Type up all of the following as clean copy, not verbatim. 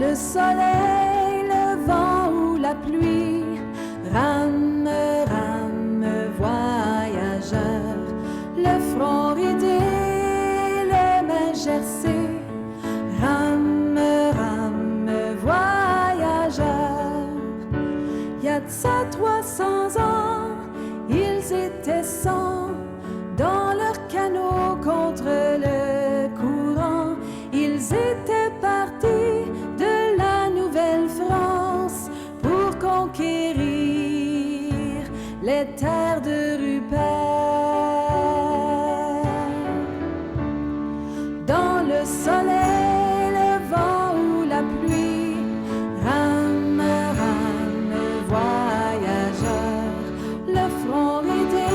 le soleil, le vent ou la pluie, rame, rame, voyageur, le front ridé, les mains gercées, rame, rame, voyageur. Il y a de ça 300 ans, ils étaient 100 dans leur canot contre le courant. Ils étaient partis de la Nouvelle-France pour conquérir les terres de Rupert. Dans le soleil, le vent ou la pluie, rame, rame, voyageur, le front ridé,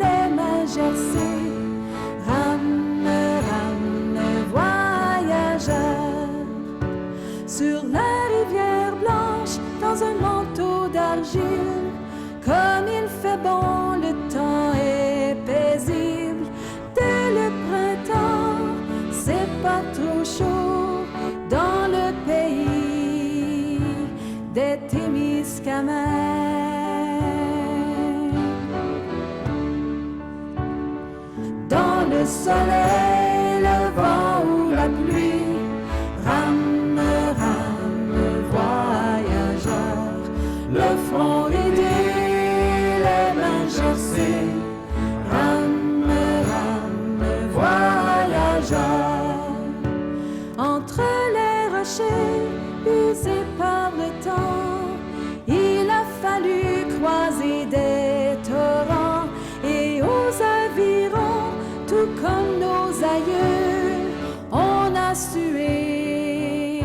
les mains gercées, rame, rame, voyageur. Sur la rivière blanche, dans un manteau d'argile, comme il fait bon, le temps est paisible. Dès le printemps, c'est pas trop chaud dans le pays des Témiscamingues. Dans le soleil, le vent ou la pluie, rame, rame, voyageur, le front ridé, les mains gercées, rame, rame, voyageur. Entre les rochers usés par le temps, il a fallu croiser des torrents, et aux avirons, tout comme nos aïeux, on a sué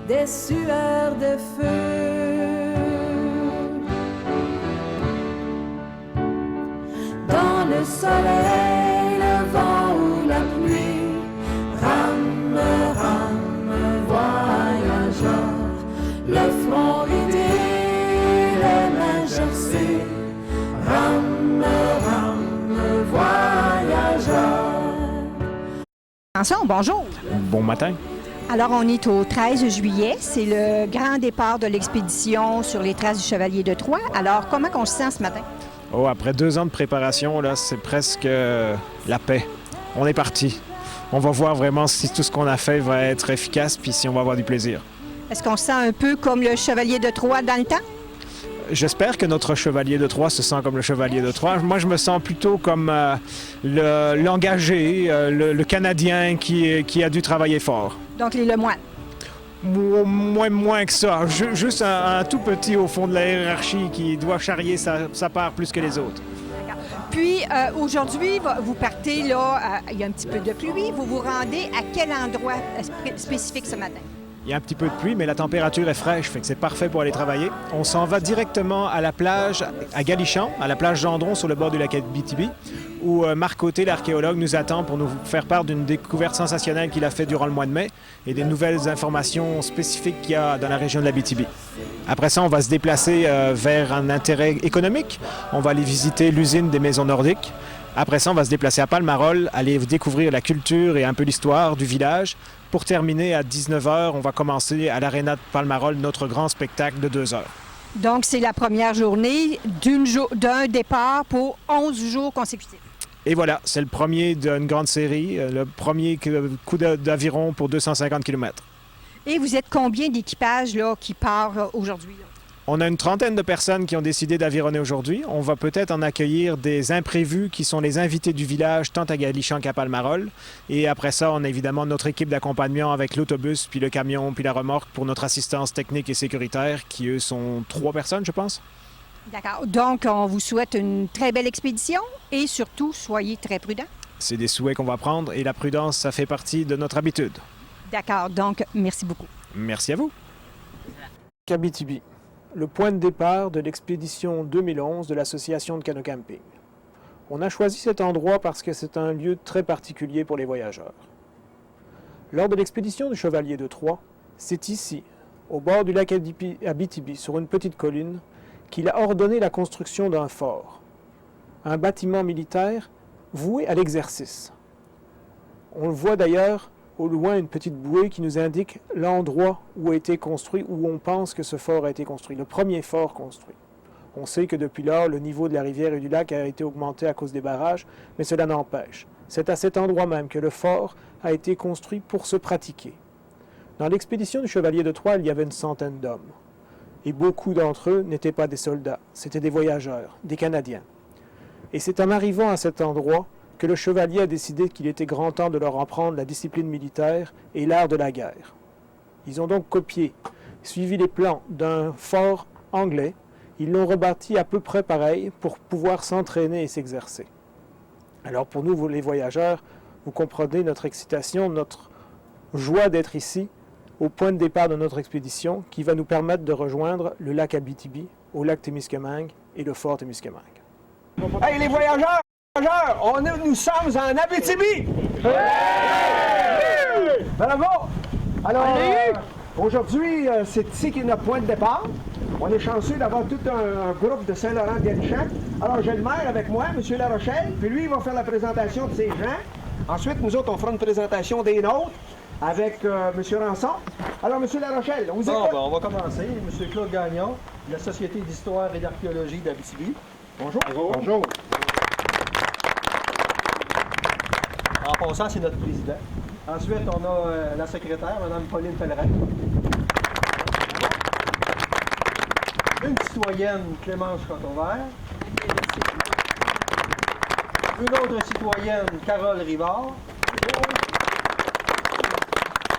des sueurs de feu. Dans le soleil, le vent ou la pluie, rame, rame, voyageur, le front ridé, les mains gercées, rame, rame, voyageur. Attention, bonjour. Bon matin. Alors, on est au 13 juillet. C'est le grand départ de l'expédition sur les traces du Chevalier de Troyes. Alors, comment on se sent ce matin? Oh, après 2 ans de préparation, là, c'est presque la paix. On est parti. On va voir vraiment si tout ce qu'on a fait va être efficace, puis si on va avoir du plaisir. Est-ce qu'on se sent un peu comme le Chevalier de Troyes dans le temps? J'espère que notre Chevalier de Troyes se sent comme le Chevalier de Troyes. Moi, je me sens plutôt comme l'engagé, le Canadien qui a dû travailler fort. Donc, les Lemoines. Moins que ça. Juste un tout petit au fond de la hiérarchie qui doit charrier sa part plus que les autres. Puis, aujourd'hui, vous partez là, il y a un petit peu de pluie. Vous vous rendez à quel endroit spécifique ce matin? Il y a un petit peu de pluie, mais la température est fraîche, fait que c'est parfait pour aller travailler. On s'en va directement à la plage à Galichan, à la plage Gendron, sur le bord du lac Abitibi, où Marc Côté, l'archéologue, nous attend pour nous faire part d'une découverte sensationnelle qu'il a faite durant le mois de mai et des nouvelles informations spécifiques qu'il y a dans la région de l'Abitibi. Après ça, on va se déplacer vers un intérêt économique. On va aller visiter l'usine des maisons nordiques. Après ça, on va se déplacer à Palmarol, aller découvrir la culture et un peu l'histoire du village. Pour terminer, à 19h, on va commencer à l'Aréna de Palmarol notre grand spectacle de 2 heures. Donc, c'est la première journée d'un départ pour 11 jours consécutifs. Et voilà, c'est le premier d'une grande série, le premier coup d'aviron pour 250 km. Et vous êtes combien d'équipages là, qui part aujourd'hui? On a une trentaine de personnes qui ont décidé d'avironner aujourd'hui. On va peut-être en accueillir des imprévus qui sont les invités du village, tant à Galichan qu'à Palmarol. Et après ça, on a évidemment notre équipe d'accompagnement avec l'autobus, puis le camion, puis la remorque pour notre assistance technique et sécuritaire, qui eux sont 3 personnes, je pense. D'accord. Donc, on vous souhaite une très belle expédition et surtout, soyez très prudents. C'est des souhaits qu'on va prendre et la prudence, ça fait partie de notre habitude. D'accord. Donc, merci beaucoup. Merci à vous. Abitibi, le point de départ de l'expédition 2011 de l'Association de Canot Camping. On a choisi cet endroit parce que c'est un lieu très particulier pour les voyageurs. Lors de l'expédition du Chevalier de Troyes, c'est ici, au bord du lac Abitibi, sur une petite colline, qu'il a ordonné la construction d'un fort, un bâtiment militaire voué à l'exercice. On le voit d'ailleurs au loin une petite bouée qui nous indique l'endroit où a été construit, où on pense que ce fort a été construit, le premier fort construit. On sait que depuis lors, le niveau de la rivière et du lac a été augmenté à cause des barrages, mais cela n'empêche. C'est à cet endroit même que le fort a été construit pour se pratiquer. Dans l'expédition du Chevalier de Troyes, il y avait une centaine d'hommes. Et beaucoup d'entre eux n'étaient pas des soldats, c'étaient des voyageurs, des Canadiens. Et c'est en arrivant à cet endroit que le chevalier a décidé qu'il était grand temps de leur apprendre la discipline militaire et l'art de la guerre. Ils ont donc copié, suivi les plans d'un fort anglais. Ils l'ont rebâti à peu près pareil pour pouvoir s'entraîner et s'exercer. Alors pour nous, les voyageurs, vous comprenez notre excitation, notre joie d'être ici, au point de départ de notre expédition, qui va nous permettre de rejoindre le lac Abitibi, au lac Témiscamingue et le fort Témiscamingue. Hey les voyageurs! Nous sommes en Abitibi! Bravo! Alors, aujourd'hui, c'est ici qui est notre point de départ. On est chanceux d'avoir tout un groupe de Saint-Laurent-de-Galichon. Alors, j'ai le maire avec moi, M. Larochelle, puis lui, il va faire la présentation de ses gens. Ensuite, nous autres, on fera une présentation des nôtres avec M. Rançon. Alors, M. Larochelle, on vous écoute. On va commencer. M. Claude Gagnon, de la Société d'histoire et d'archéologie d'Abitibi. Bonjour. Bonjour. En passant, c'est notre président. Ensuite, on a la secrétaire, Mme Pauline Pellerin. Une citoyenne, Clémence Cotovert. Une autre citoyenne, Carole Rivard.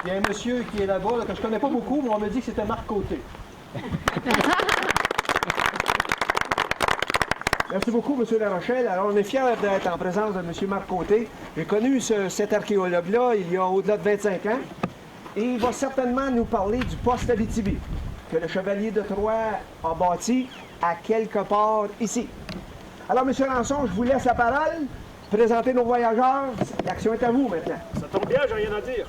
Il y a un monsieur qui est là-bas, là, que je ne connais pas beaucoup, mais on me dit que c'était Marc Côté. Merci beaucoup, M. Larochelle. Alors, on est fiers d'être en présence de M. Marc Côté. J'ai connu cet archéologue-là il y a au-delà de 25 ans. Et il va certainement nous parler du poste Abitibi, que le Chevalier de Troyes a bâti à quelque part ici. Alors, M. Rançon, je vous laisse la parole. Présenter nos voyageurs. L'action est à vous maintenant. Ça tombe bien, j'ai rien à dire.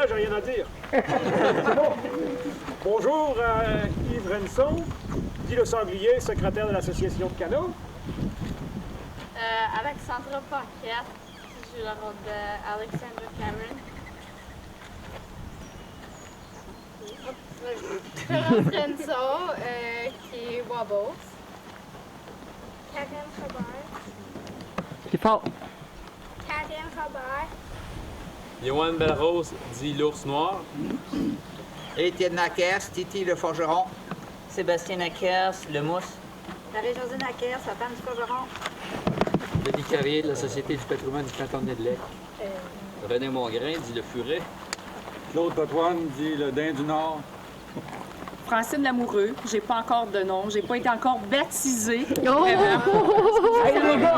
J'ai rien à dire. C'est bon. Bonjour, Yves Renson, dit le sanglier, secrétaire de l'association de canot. Alexandra Paquette, je joue le rôle d'Alexandra Cameron. Florence Renzo, qui est Wobbles. Catherine Robert. Qui parle? Catherine Robert. Yoann Belrose, dit l'ours noir. Étienne Naquers, Titi le forgeron. Sébastien Naquers, le mousse. Marie-Josée Naquer, sa femme du forgeron. Denis Carrier, de la Société du patrimoine du canton de Nedelec. René Mongrain, dit le furet. Claude Potoine, dit le daim du Nord. Francine Lamoureux, j'ai pas encore de nom, j'ai pas été encore baptisée. Oh! Hey, les gars,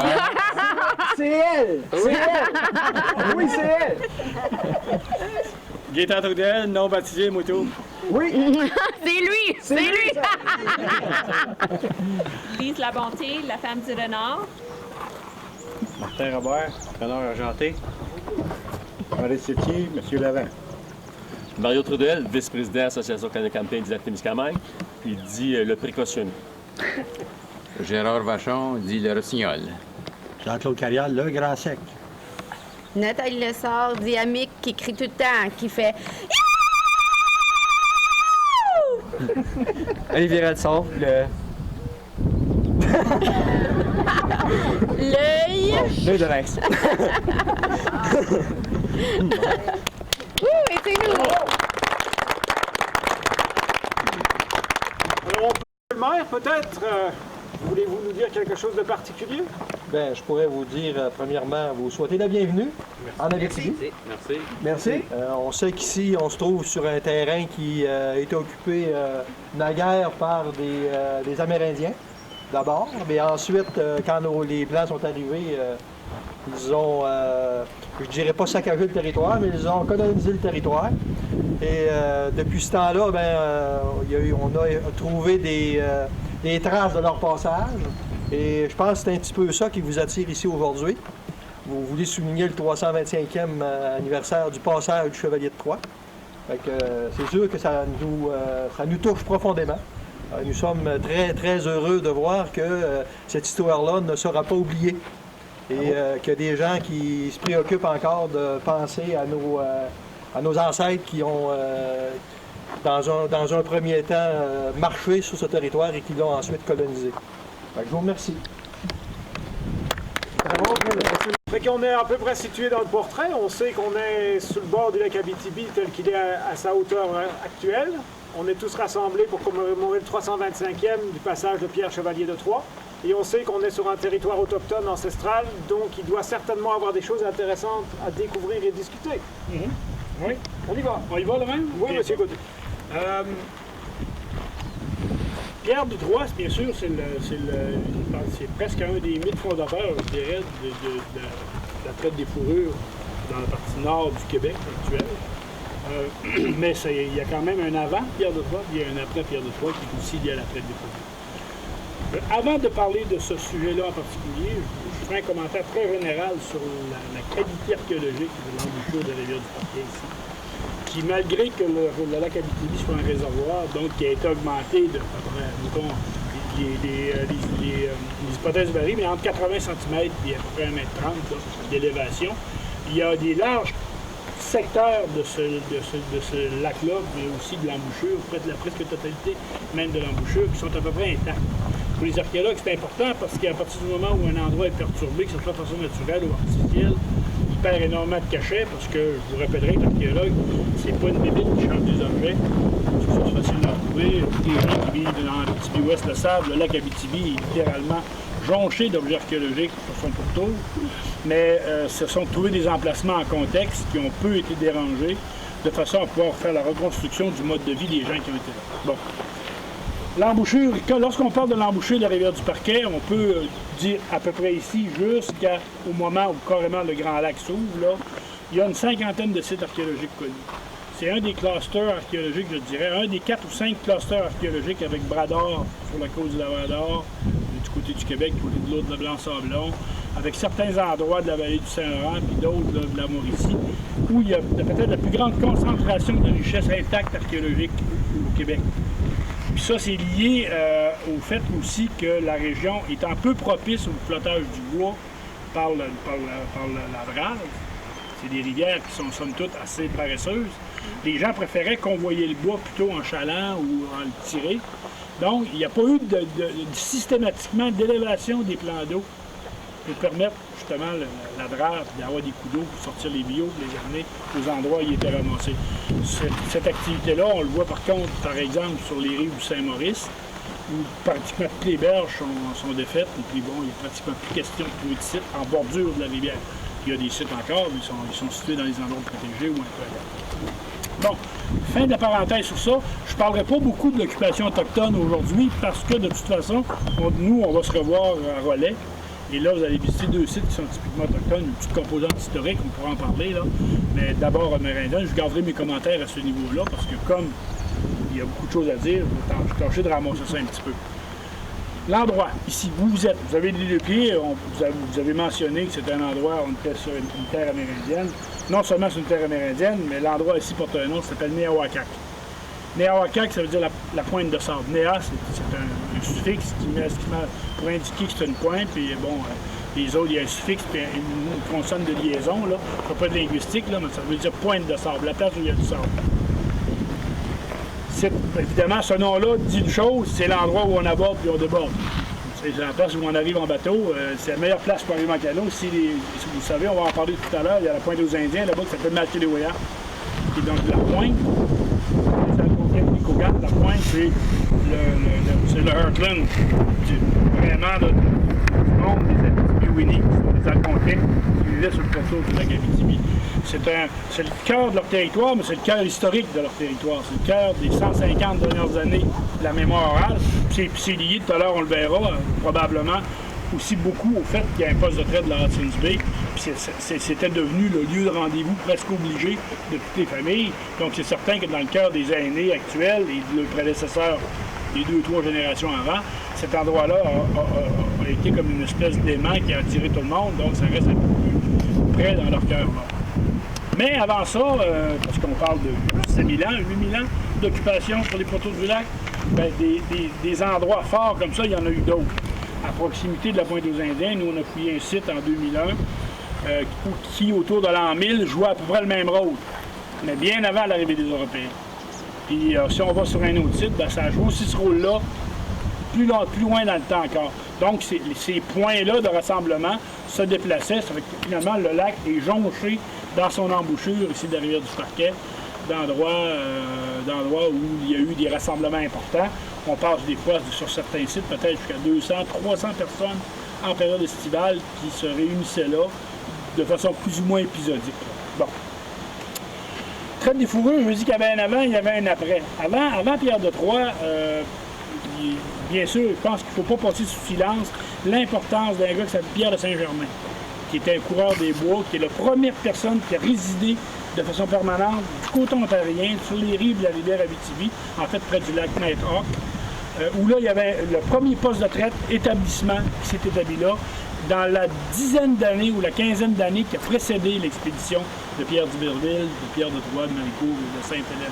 c'est elle! C'est elle! Oui, c'est elle! Gaétan Trudel, non baptisé, moto. Oui! C'est lui! C'est lui! Lise La Bonté, la femme du renard. Martin Robert, renard argenté. Marie Sétier, M. Lavant. Mario Trudel, vice-président de l'Association canadienne des Témiscamingue, il dit le précautionneux. Gérard Vachon, dit le rossignol. Jean-Claude Carrial, le grand sec. Nathalie Lessard, dynamique, qui crie tout le temps, qui fait Olivier Radson, le... l'œil. L'œil de lynx. Et c'est nous. Alors, le maire, peut-être, voulez-vous nous dire quelque chose de particulier? Bien, je pourrais vous dire, premièrement, vous souhaiter la bienvenue en Abitibi. Merci. Merci. On sait qu'ici, on se trouve sur un terrain qui a été occupé naguère par des Amérindiens, d'abord. Mais ensuite, quand les Blancs sont arrivés, ils ont, je dirais pas saccagé le territoire, mais ils ont colonisé le territoire. Et depuis ce temps-là, on a trouvé des traces de leur passage. Et je pense que c'est un petit peu ça qui vous attire ici aujourd'hui. Vous voulez souligner le 325e anniversaire du passage du Chevalier de Troyes. C'est sûr que ça nous touche profondément. Nous sommes très, très heureux de voir que cette histoire-là ne sera pas oubliée. et qu'il y a des gens qui se préoccupent encore de penser à nos ancêtres qui ont, dans un premier temps, marché sur ce territoire et qui l'ont ensuite colonisé. Fait que je vous remercie. Fait qu'on est à peu près situé dans le portrait. On sait qu'on est sur le bord du lac Abitibi tel qu'il est à sa hauteur actuelle. On est tous rassemblés pour commémorer le 325e du passage de Pierre Chevalier de Troyes. Et on sait qu'on est sur un territoire autochtone ancestral, donc il doit certainement avoir des choses intéressantes à découvrir et discuter. Oui. On y va. On y va, le même? Oui, monsieur Gauthier. Pierre de Troyes, bien sûr, c'est presque un des mythes fondateurs, je dirais, de la traite des fourrures dans la partie nord du Québec actuel. Mais il y a quand même un avant Pierre de Troyes, puis il y a un après Pierre de Troyes qui est aussi lié à la traite des fourrures. Avant de parler de ce sujet-là en particulier, je ferai un commentaire très général sur la qualité archéologique de l'embouchure de la rivière du Parquet ici, qui, malgré que le lac Abitibi soit un réservoir, donc qui a été augmenté de, mettons, les hypothèses varient, mais entre 80 cm et à peu près 1,30 m d'élévation, il y a des larges secteurs de ce lac-là, mais aussi de l'embouchure, peut-être la presque totalité même de l'embouchure, qui sont à peu près intacts. Pour les archéologues, c'est important parce qu'à partir du moment où un endroit est perturbé, que ce soit de façon naturelle ou artificielle, il perd énormément de cachet parce que, je vous rappellerai que l'archéologue, c'est pas une bébite qui change des objets. C'est facile à trouver. Les gens qui vivent dans l'Abitibi-Ouest le savent, le lac Abitibi est littéralement jonché d'objets archéologiques sur son pourtour, mais se sont trouvés des emplacements en contexte qui ont peu été dérangés de façon à pouvoir faire la reconstruction du mode de vie des gens qui ont été là. Bon. L'embouchure, lorsqu'on parle de l'embouchure de la rivière du Parquet, on peut dire à peu près ici, jusqu'au moment où carrément le Grand Lac s'ouvre, là, il y a une cinquantaine de sites archéologiques connus. C'est un des clusters archéologiques, je dirais, un des 4 ou 5 clusters archéologiques avec Bras-d'Or sur la côte du Labrador, du côté du Québec, du côté de l'autre de Blanc-Sablon, avec certains endroits de la vallée du Saint-Laurent, puis d'autres de la Mauricie, où il y a peut-être la plus grande concentration de richesses intactes archéologiques au Québec. Puis ça, c'est lié au fait aussi que la région étant peu propice au flottage du bois par la brave, c'est des rivières qui sont somme toute assez paresseuses, les gens préféraient convoyer le bois plutôt en chaland ou en le tirer. Donc, il n'y a pas eu systématiquement d'élévation des plans d'eau pour permettre justement la drave d'avoir des coups d'eau pour sortir les bio, pour les amener aux endroits où ils étaient ramassés. Cette activité-là, on le voit par contre, par exemple, sur les rives du Saint-Maurice, où pratiquement toutes les berges sont défaites, et puis bon, il n'y a pratiquement plus question de trouver de sites en bordure de la rivière. Il y a des sites encore, mais ils sont situés dans les endroits protégés ou un peu ailleurs. Bon, fin de la parenthèse sur ça. Je ne parlerai pas beaucoup de l'occupation autochtone aujourd'hui parce que de toute façon, nous, on va se revoir à Relais. Et là, vous allez visiter 2 sites qui sont typiquement autochtones, une petite composante historique, on pourra en parler, là. Mais d'abord, amérindien, je garderai mes commentaires à ce niveau-là parce que comme il y a beaucoup de choses à dire, je vais tâcher de ramasser ça un petit peu. L'endroit, ici, où vous êtes, vous avez les 2 pieds, vous avez mentionné que c'était un endroit où on était sur une terre amérindienne. Non seulement c'est une terre amérindienne, mais l'endroit ici porte un nom, ça s'appelle Néawakak. Néawakak, ça veut dire la pointe de sable. Néa, c'est un suffixe pour indiquer que c'est une pointe, puis bon, les autres, il y a un suffixe puis une consonne de liaison, là. Ça ne pas de linguistique, là, mais ça veut dire pointe de sable, la place où il y a du sable. Évidemment, ce nom-là dit une chose, c'est l'endroit où on aborde puis on déborde. C'est la place où on arrive en bateau. C'est la meilleure place pour arriver en canot. Si vous savez, on va en parler tout à l'heure, il y a la pointe aux Indiens, là-bas, qui s'appelle Malkéléoya. Et donc, la pointe, la pointe, c'est le heartland, vraiment là, du monde des Abitibi-Winnies, qui sont des Algonquins qui vivaient sur le pourtour du lac Abitibi. C'est le cœur de leur territoire, mais c'est le cœur historique de leur territoire. C'est le cœur des 150 dernières années de la mémoire orale. Puis c'est lié, tout à l'heure on le verra, probablement, aussi beaucoup au fait qu'il y a un poste de traite de la Hudson's Bay. Puis c'était devenu le lieu de rendez-vous presque obligé de toutes les familles. Donc c'est certain que dans le cœur des aînés actuels et de leurs prédécesseurs des 2 ou 3 générations avant, cet endroit-là a été comme une espèce d'aimant qui a attiré tout le monde, donc ça reste un peu plus près dans leur cœur. Mais avant ça, parce qu'on parle de 7000 ans, 8000 ans d'occupation sur les pourtours du lac, bien, des endroits forts comme ça, il y en a eu d'autres. à proximité de la Pointe aux Indiens. Nous, on a fouillé un site en 2001 qui, autour de l'an 1000, jouait à peu près le même rôle, mais bien avant l'arrivée des Européens. Puis si on va sur un autre site, ben, ça a joué aussi ce rôle-là plus loin dans le temps encore. Donc, ces points-là de rassemblement se déplaçaient. Ça fait que finalement, le lac est jonché dans son embouchure, ici de la rivière du Parquet, d'endroits où il y a eu des rassemblements importants. On passe des fois sur certains sites, peut-être jusqu'à 200, 300 personnes en période estivale qui se réunissaient là de façon plus ou moins épisodique. Bon. Traite des fourrures, je me dis qu'il y avait un avant, il y avait un après. Avant Pierre de Troyes, bien sûr, je pense qu'il ne faut pas passer sous silence l'importance d'un gars qui s'appelle Pierre de Saint-Germain, qui était un coureur des bois, qui est la première personne qui a résidé de façon permanente du côté ontarien, sur les rives de la rivière Abitibi, en fait près du lac Nighthawk, où là, il y avait le premier poste de traite, établissement, qui s'est établi là, dans la dizaine d'années ou la quinzaine d'années qui a précédé l'expédition de Pierre d'Iberville, de Pierre de Troyes, de Maricourt et de Sainte-Hélène.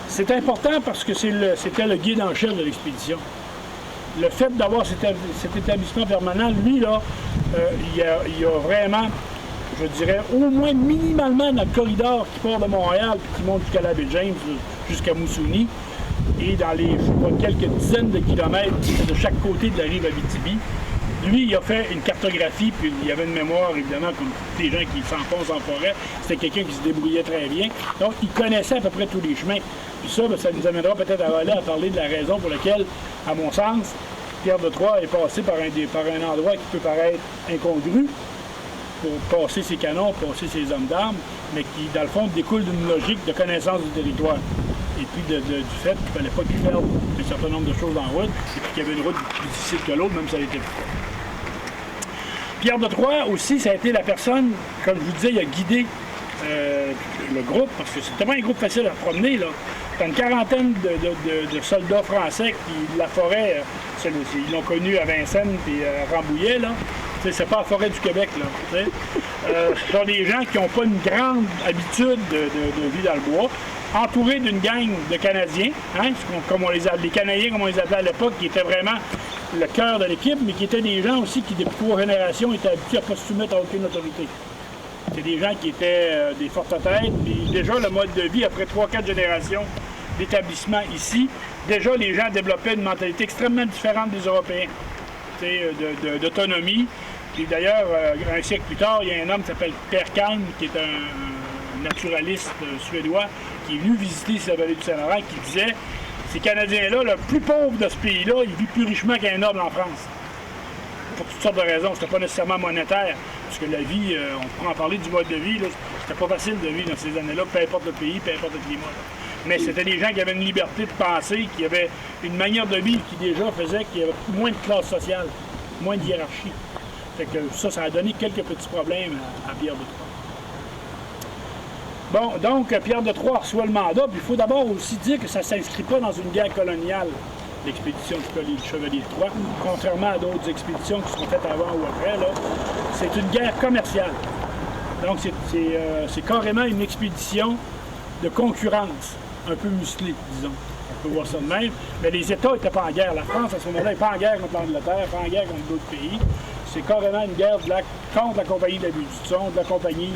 C'est important parce que c'était le guide en chef de l'expédition. Le fait d'avoir cet établissement permanent, lui, là, il y a vraiment, je dirais, au moins minimalement dans le corridor qui part de Montréal et qui monte jusqu'à la baie James, jusqu'à Moosonee, et dans les quelques dizaines de kilomètres de chaque côté de la rive Abitibi. Lui, il a fait une cartographie, puis il avait une mémoire, évidemment, comme tous les gens qui s'enfoncent en forêt. C'était quelqu'un qui se débrouillait très bien. Donc, il connaissait à peu près tous les chemins. Puis ça, bien, ça nous amènera peut-être à parler de la raison pour laquelle, à mon sens, Pierre de Troyes est passé par un endroit qui peut paraître incongru pour passer ses canons, passer ses hommes d'armes, mais qui, dans le fond, découle d'une logique de connaissance du territoire. Et puis du fait qu'il ne fallait pas qu'il perde un certain nombre de choses en route, et puis qu'il y avait une route plus difficile que l'autre, même si ça l'était pas. Pierre de Troyes aussi, ça a été la personne, comme je vous disais, il a guidé le groupe, parce que c'était pas un groupe facile à promener, là. T'as une quarantaine de soldats français qui, la forêt, ils l'ont connu à Vincennes et à Rambouillet, là. C'est pas la forêt du Québec, là. Ce sont des gens qui n'ont pas une grande habitude de vie dans le bois, entourés d'une gang de Canadiens, hein, comme les Canadiens, comme on les appelait à l'époque, qui étaient vraiment le cœur de l'équipe, mais qui étaient des gens aussi qui, depuis 3 générations, étaient habitués à ne pas se soumettre à aucune autorité. C'est des gens qui étaient des fortes têtes, puis déjà le mode de vie, après 3-4 générations d'établissement ici, déjà les gens développaient une mentalité extrêmement différente des Européens, d'autonomie. Puis d'ailleurs, un siècle plus tard, il y a un homme qui s'appelle Per Kalm, qui est un naturaliste suédois, qui est venu visiter la vallée du Saint-Laurent, qui disait ces Canadiens-là, le plus pauvre de ce pays-là, ils vivent plus richement qu'un noble en France. Pour toutes sortes de raisons. C'était pas nécessairement monétaire, parce que la vie, on pourrait en parler du mode de vie, c'était pas facile de vivre dans ces années-là, peu importe le pays, peu importe le climat. Là. Mais c'était des gens qui avaient une liberté de penser, qui avaient une manière de vivre qui déjà faisait qu'il y avait moins de classe sociale, moins de hiérarchie. Fait que ça a donné quelques petits problèmes à Pierre de Troyes. Bon, donc Pierre de Troyes reçoit le mandat, puis il faut d'abord aussi dire que ça ne s'inscrit pas dans une guerre coloniale, l'expédition du Chevalier de Troyes, contrairement à d'autres expéditions qui seront faites avant ou après, là. C'est une guerre commerciale. Donc c'est carrément une expédition de concurrence, un peu musclée, disons. On peut voir ça de même. Mais les États n'étaient pas en guerre. La France, à ce moment-là, n'est pas en guerre contre l'Angleterre, pas en guerre contre d'autres pays. C'est carrément une guerre contre la Compagnie de la Baie du Son, de la Compagnie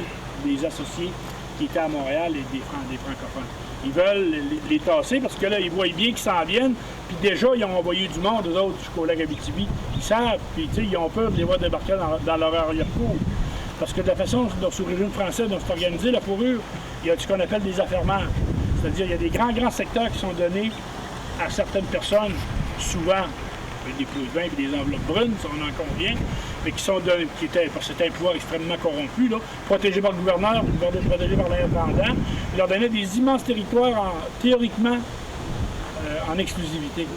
des associés qui étaient à Montréal et des francophones. Ils veulent les tasser parce que là, ils voient bien qu'ils s'en viennent. Puis déjà, ils ont envoyé du monde, eux autres, jusqu'au lac Abitibi. Ils savent, puis tu sais, ils ont peur de les voir débarquer dans leur arrière-cour. Parce que de la façon dont sous le régime français dont c'est organisé, la fourrure, il y a ce qu'on appelle des affairements. C'est-à-dire, il y a des grands secteurs qui sont donnés à certaines personnes, souvent des clous de vin et des enveloppes brunes, ça on en convient, mais qui sont donnés, parce que c'était un pouvoir extrêmement corrompu, là, protégé par le gouverneur, protégé par l'intendant. Il leur donnait des immenses territoires, théoriquement, en exclusivité.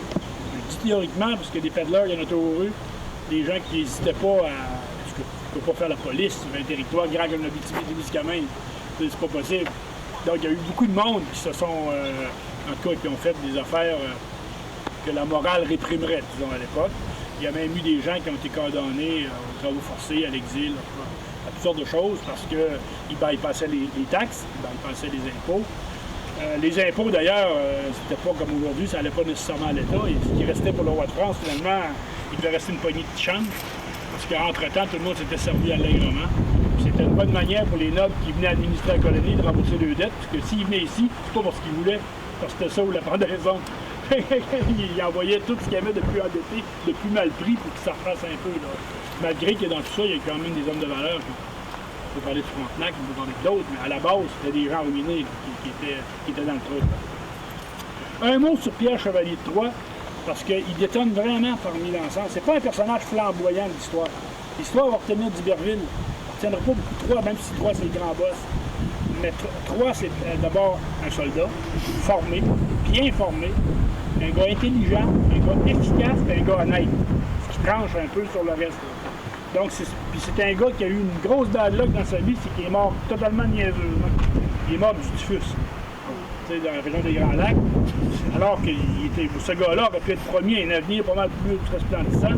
Je dis théoriquement, parce que des peddlers, il y en a toujours eu, des gens qui n'hésitaient pas à... Parce que tu ne peux pas faire la police sur un territoire grand comme l'Abitibi-Témiscamingue. C'est pas possible. Donc, il y a eu beaucoup de monde qui se sont, en tout cas, qui ont fait des affaires que la morale réprimerait, disons, à l'époque. Il y a même eu des gens qui ont été condamnés aux travaux forcés, à l'exil, à toutes sortes de choses, parce qu'ils bypassaient les taxes, ils bypassaient les impôts. Les impôts, d'ailleurs, c'était pas comme aujourd'hui, ça n'allait pas nécessairement à l'État. Ce qui restait pour le roi de France, finalement, il devait rester une poignée de chambres, parce qu'entre-temps, tout le monde s'était servi allègrement. C'était une bonne manière pour les nobles qui venaient administrer la colonie de rembourser leurs dettes, parce que s'ils venaient ici, c'est pas parce qu'ils voulaient, parce que c'était ça ou la pendaison. Ils envoyaient tout ce qu'il y avait de plus endetté, de plus mal pris, pour que ça refasse un peu. Là. Malgré que dans tout ça, il y a quand même des hommes de valeur. On peut parler de Frontenac, on peut parler d'autres, mais à la base, c'était des gens ruinés qui étaient dans le truc. Un mot sur Pierre Chevalier de Troyes, parce qu'il détonne vraiment parmi l'ensemble. C'est pas un personnage flamboyant de l'histoire. L'histoire va retenir d'Iberville. On ne retiendra pas beaucoup de Troyes, même si Troyes, c'est le grand boss. Mais Troyes, c'est d'abord un soldat, formé, bien formé, un gars intelligent, un gars efficace et un gars honnête. Ce qui tranche un peu sur le reste. Donc, c'est un gars qui a eu une grosse bad luck dans sa vie, c'est qu'il est mort totalement niaiseusement. Il est mort du typhus, dans la région des Grands Lacs. Alors que ce gars-là aurait pu être premier à un avenir pas mal plus resplendissant,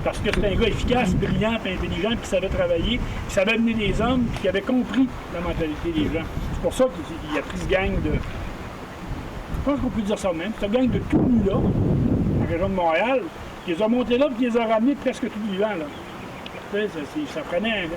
parce que c'est un gars efficace, brillant, intelligent, qui savait travailler, qui savait mener des hommes, qui avait compris la mentalité des gens. C'est pour ça qu'il a pris ce gang de... Je pense qu'on peut dire ça même. C'est un gang de tout nus là, dans la région de Montréal, qui les a montés là et qui les a ramenés presque tout vivants. Là. Ça prenait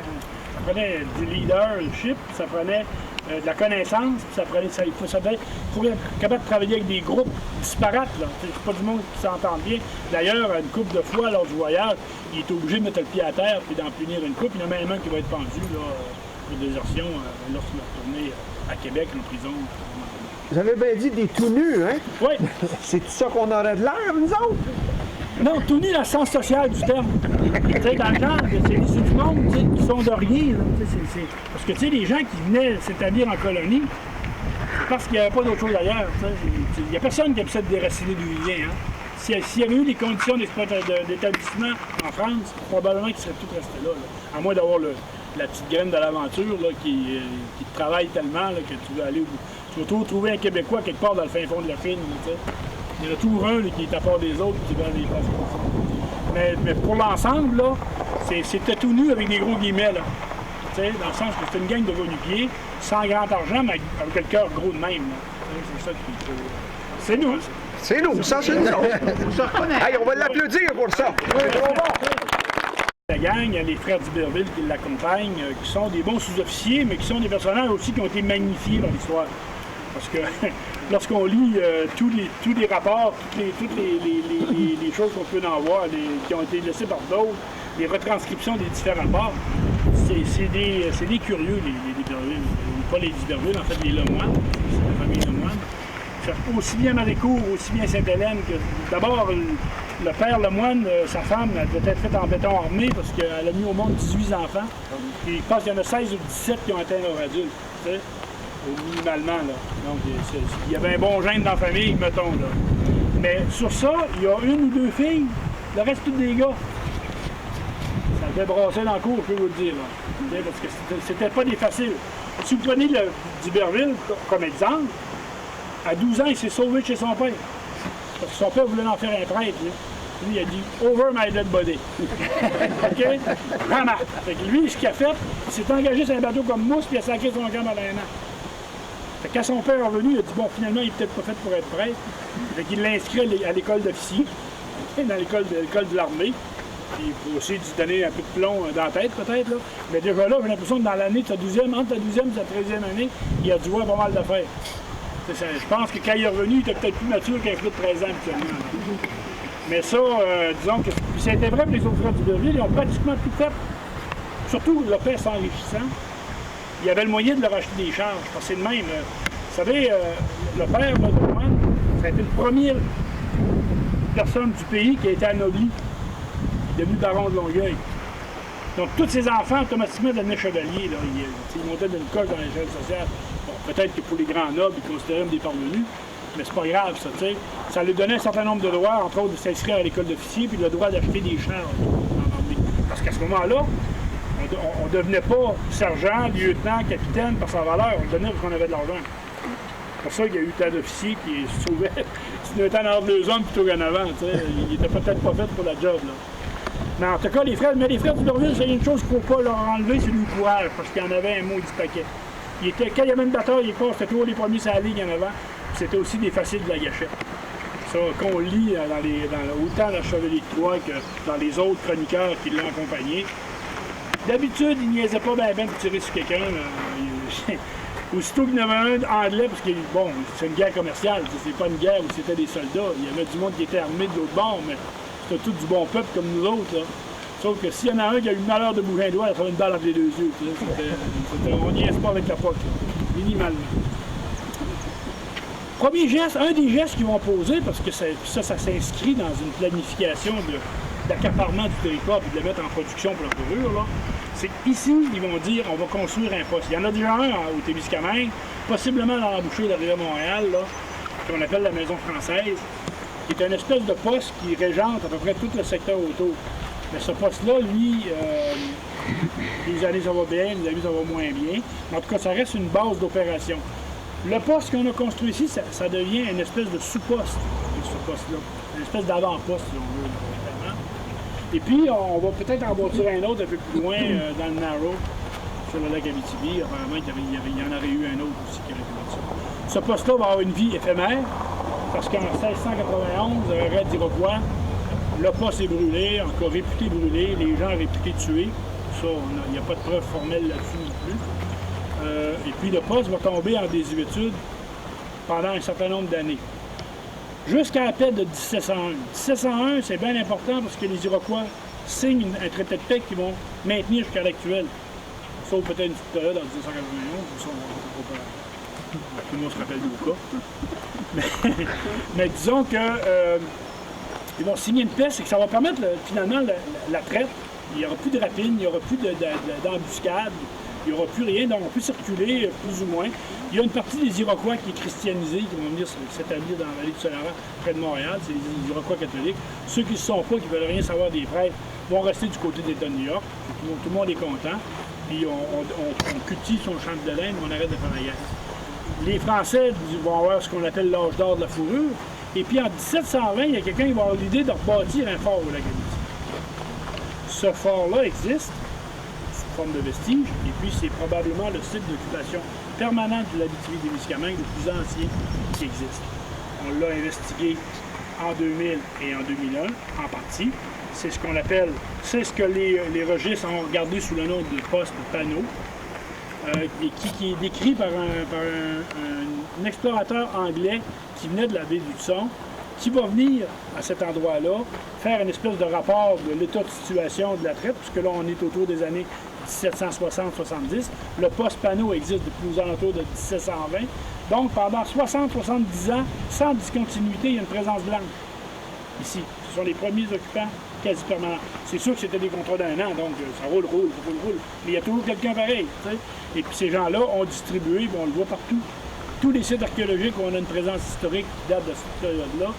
du leadership, ça prenait de la connaissance, puis il faut être capable de travailler avec des groupes disparates. C'est pas du monde qui s'entend bien. D'ailleurs, une couple de fois lors du voyage, il est obligé de mettre le pied à terre et d'en punir une couple. Il y en a même un qui va être pendu là, pour désertion lorsqu'il va retourner à Québec en prison. Vous avez bien dit des tout nus, hein? Oui. C'est tout ça qu'on aurait de l'air, nous autres? Non, tout nu dans le sens social du terme. Dans le genre, c'est du monde qui sont de rien. Là, parce que les gens qui venaient s'établir en colonie, c'est parce qu'il n'y avait pas d'autre chose ailleurs. Il n'y a personne qui aime ça de déraciner d'où il vient. Hein. S'il y avait eu les conditions d'établissement en France, probablement qu'ils seraient tous restés là. À moins d'avoir la petite graine de l'aventure qui te travaille tellement là, que tu veux aller au bout. Tu vas toujours trouver un Québécois quelque part dans le fin fond de la fine. Il y en a toujours un là, qui est à part des autres qui va les places comme ça. Mais pour l'ensemble, là, c'était tout nu avec des gros guillemets. Là. Dans le sens que c'était une gang de va-nu-pieds, sans grand argent, mais avec le cœur gros de même. C'est ça qui... C'est nous. C'est nous, ça c'est nous. Hey, on va l'applaudir pour ça. La gang, il y a les frères d'Iberville qui l'accompagnent, qui sont des bons sous-officiers, mais qui sont des personnages aussi qui ont été magnifiés dans l'histoire. Parce que lorsqu'on lit tous les rapports, toutes les choses qu'on peut en voir, qui ont été laissées par d'autres, les retranscriptions des différents rapports, c'est des curieux, les Iberville. Pas les Iberville, en fait, les Lemoine. C'est la famille Lemoine. Aussi bien Marécourt, aussi bien Sainte-Hélène que... D'abord, le père Lemoine, sa femme, elle devait être faite en béton armé parce qu'elle a mis au monde 18 enfants. Et je pense qu'il y en a 16 ou 17 qui ont atteint leur adulte. Minimalement, là. Donc, il y avait un bon gène dans la famille, mettons, là. Mais sur ça, il y a une ou deux filles, le reste, tous des gars. Ça devait brasser dans le cours, je peux vous le dire, là. Parce que c'était pas des faciles. Si vous prenez d'Iberville comme exemple, à 12 ans, il s'est sauvé de chez son père. Parce que son père voulait en faire un prêtre, lui. Lui, il a dit « Over my dead body ». OK? Vraiment. Fait que lui, ce qu'il a fait, il s'est engagé sur un bateau comme mousse, puis il a sacré son camp à un an. Fait que quand son père est revenu, il a dit « Bon, finalement, il n'est peut-être pas fait pour être prêtre ». Fait qu'il l'a inscrit à l'école d'officier, dans l'école de l'armée. Puis il faut aussi lui donner un peu de plomb dans la tête, peut-être. Là. Mais déjà là, j'ai l'impression que dans l'année de sa 12e, entre la 12e et sa 13e année, il a dû voir pas mal d'affaires. Je pense que quand il est revenu, il était peut-être plus mature qu'un flou de 13 ans actuellement. Mais ça, disons que c'était vrai pour les autres frères d'Iberville, ils ont pratiquement tout fait. Surtout le père s'enrichissant. Il y avait le moyen de leur acheter des charges. Parce que c'est de même. Vous savez, le père de Lemoine, ça a été le premier personne du pays qui a été anobli, devenu baron de Longueuil. Donc, tous ses enfants, automatiquement, devenaient chevaliers. Là. Ils montaient d'une coche dans l'échelle sociale. Bon, peut-être que pour les grands nobles, ils considéraient des parvenus, mais c'est pas grave, ça, tu sais. Ça lui donnait un certain nombre de droits, entre autres de s'inscrire à l'école d'officier, puis le droit d'acheter des charges en armée. Parce qu'à ce moment-là, on ne devenait pas sergent, lieutenant, capitaine par sa valeur, on le devenait parce qu'on avait de l'argent. C'est pour ça qu'il y a eu tant d'officiers qui se sauvaient. C'était un temps entre deux hommes plutôt qu'en avant, tu sais. Il était peut-être pas fait pour la job, là. Mais en tout cas, les frères d'Iberville, c'est une chose qu'il ne faut pas leur enlever, c'est du courage, parce qu'il y en avait un mot du paquet. Quand il y avait une bataille, c'était toujours les premiers sur la ligne en avant. C'était aussi des faciles de la gâchette. ça qu'on lit autant dans le Chevalier de Troyes que dans les autres chroniqueurs qui l'ont accompagné. D'habitude, il niaisait pas bien pour tirer sur quelqu'un. Aussitôt qu'il y en avait un anglais, parce que bon, c'est une guerre commerciale, c'est pas une guerre où c'était des soldats. Il y avait du monde qui était armé de l'autre bord, mais c'était tout du bon peuple comme nous autres. Là. Sauf que s'il y en a un qui a eu le malheur de bouger un doigt, il a fait une balle entre les deux yeux. On niaise pas avec la poque, minimalement. Premier geste, un des gestes qu'ils vont poser, parce que ça s'inscrit dans une planification d'accaparement du territoire et de le mettre en production pour la fourrure, là, c'est qu'ici, ils vont dire on va construire un poste. Il y en a déjà un au Témiscamingue, possiblement dans l'embouchure de la rivière Montréal, qu'on appelle la Maison française, qui est une espèce de poste qui régente à peu près tout le secteur autour. Mais ce poste-là, lui, les années ça va bien, les années ça va moins bien. En tout cas, ça reste une base d'opération. Le poste qu'on a construit ici, ça devient une espèce de sous-poste, ce poste-là. Une espèce d'avant-poste, si on veut. Et puis, on va peut-être en bâtir un autre un peu plus loin dans le Narrow, sur le lac Abitibi. Apparemment, il y en aurait eu un autre aussi qui aurait pu faire ça. Ce poste-là va avoir une vie éphémère, parce qu'en 1691, avec la raid d'Iroquois, le poste est brûlé, encore réputé brûlé, les gens réputés tués. Ça, il n'y a pas de preuve formelle là-dessus non plus. Et puis, le poste va tomber en désuétude pendant un certain nombre d'années. Jusqu'à la paix de 1701. 1701, c'est bien important parce que les Iroquois signent un traité de paix qu'ils vont maintenir jusqu'à l'actuel. Sauf peut-être une petite période en 1791, ça, tout le monde se rappelle du cas. Mais disons que ils vont signer une paix, c'est que ça va permettre finalement la traite. Il n'y aura plus de rapines, il n'y aura plus d'embuscades, il n'y aura plus rien, donc on peut circuler plus ou moins. Il y a une partie des Iroquois qui est christianisée, qui vont venir s'établir dans la vallée du Saint-Laurent, près de Montréal, c'est les Iroquois catholiques. Ceux qui ne se sont pas, qui ne veulent rien savoir des prêtres, vont rester du côté de l'État de New York. Tout le monde est content. Puis on cultive son champ de laine, on arrête de faire la guerre. Les Français vont avoir ce qu'on appelle l'âge d'or de la fourrure. Et puis en 1720, il y a quelqu'un qui va avoir l'idée de rebâtir un fort au lac Abitibi. Ce fort-là existe, sous forme de vestige, et puis c'est probablement le site d'occupation permanente de l'Abitibi-Témiscamingue le plus ancien qui existe. On l'a investigué en 2000 et en 2001, en partie. C'est ce qu'on appelle, c'est ce que les registres ont regardé sous le nom de poste panneau, et qui est décrit par un explorateur anglais qui venait de la baie d'Hudson, qui va venir à cet endroit-là faire une espèce de rapport de l'état de situation de la traite, puisque là, on est autour des années 1760-70. Le poste panneau existe depuis aux alentours de 1720. Donc, pendant 60-70 ans, sans discontinuité, il y a une présence blanche ici. Ce sont les premiers occupants quasi permanents. C'est sûr que c'était des contrats d'un an, donc ça roule. Mais il y a toujours quelqu'un pareil. T'sais. Et puis ces gens-là ont distribué, on le voit partout. Tous les sites archéologiques où on a une présence historique qui date de cette période-là,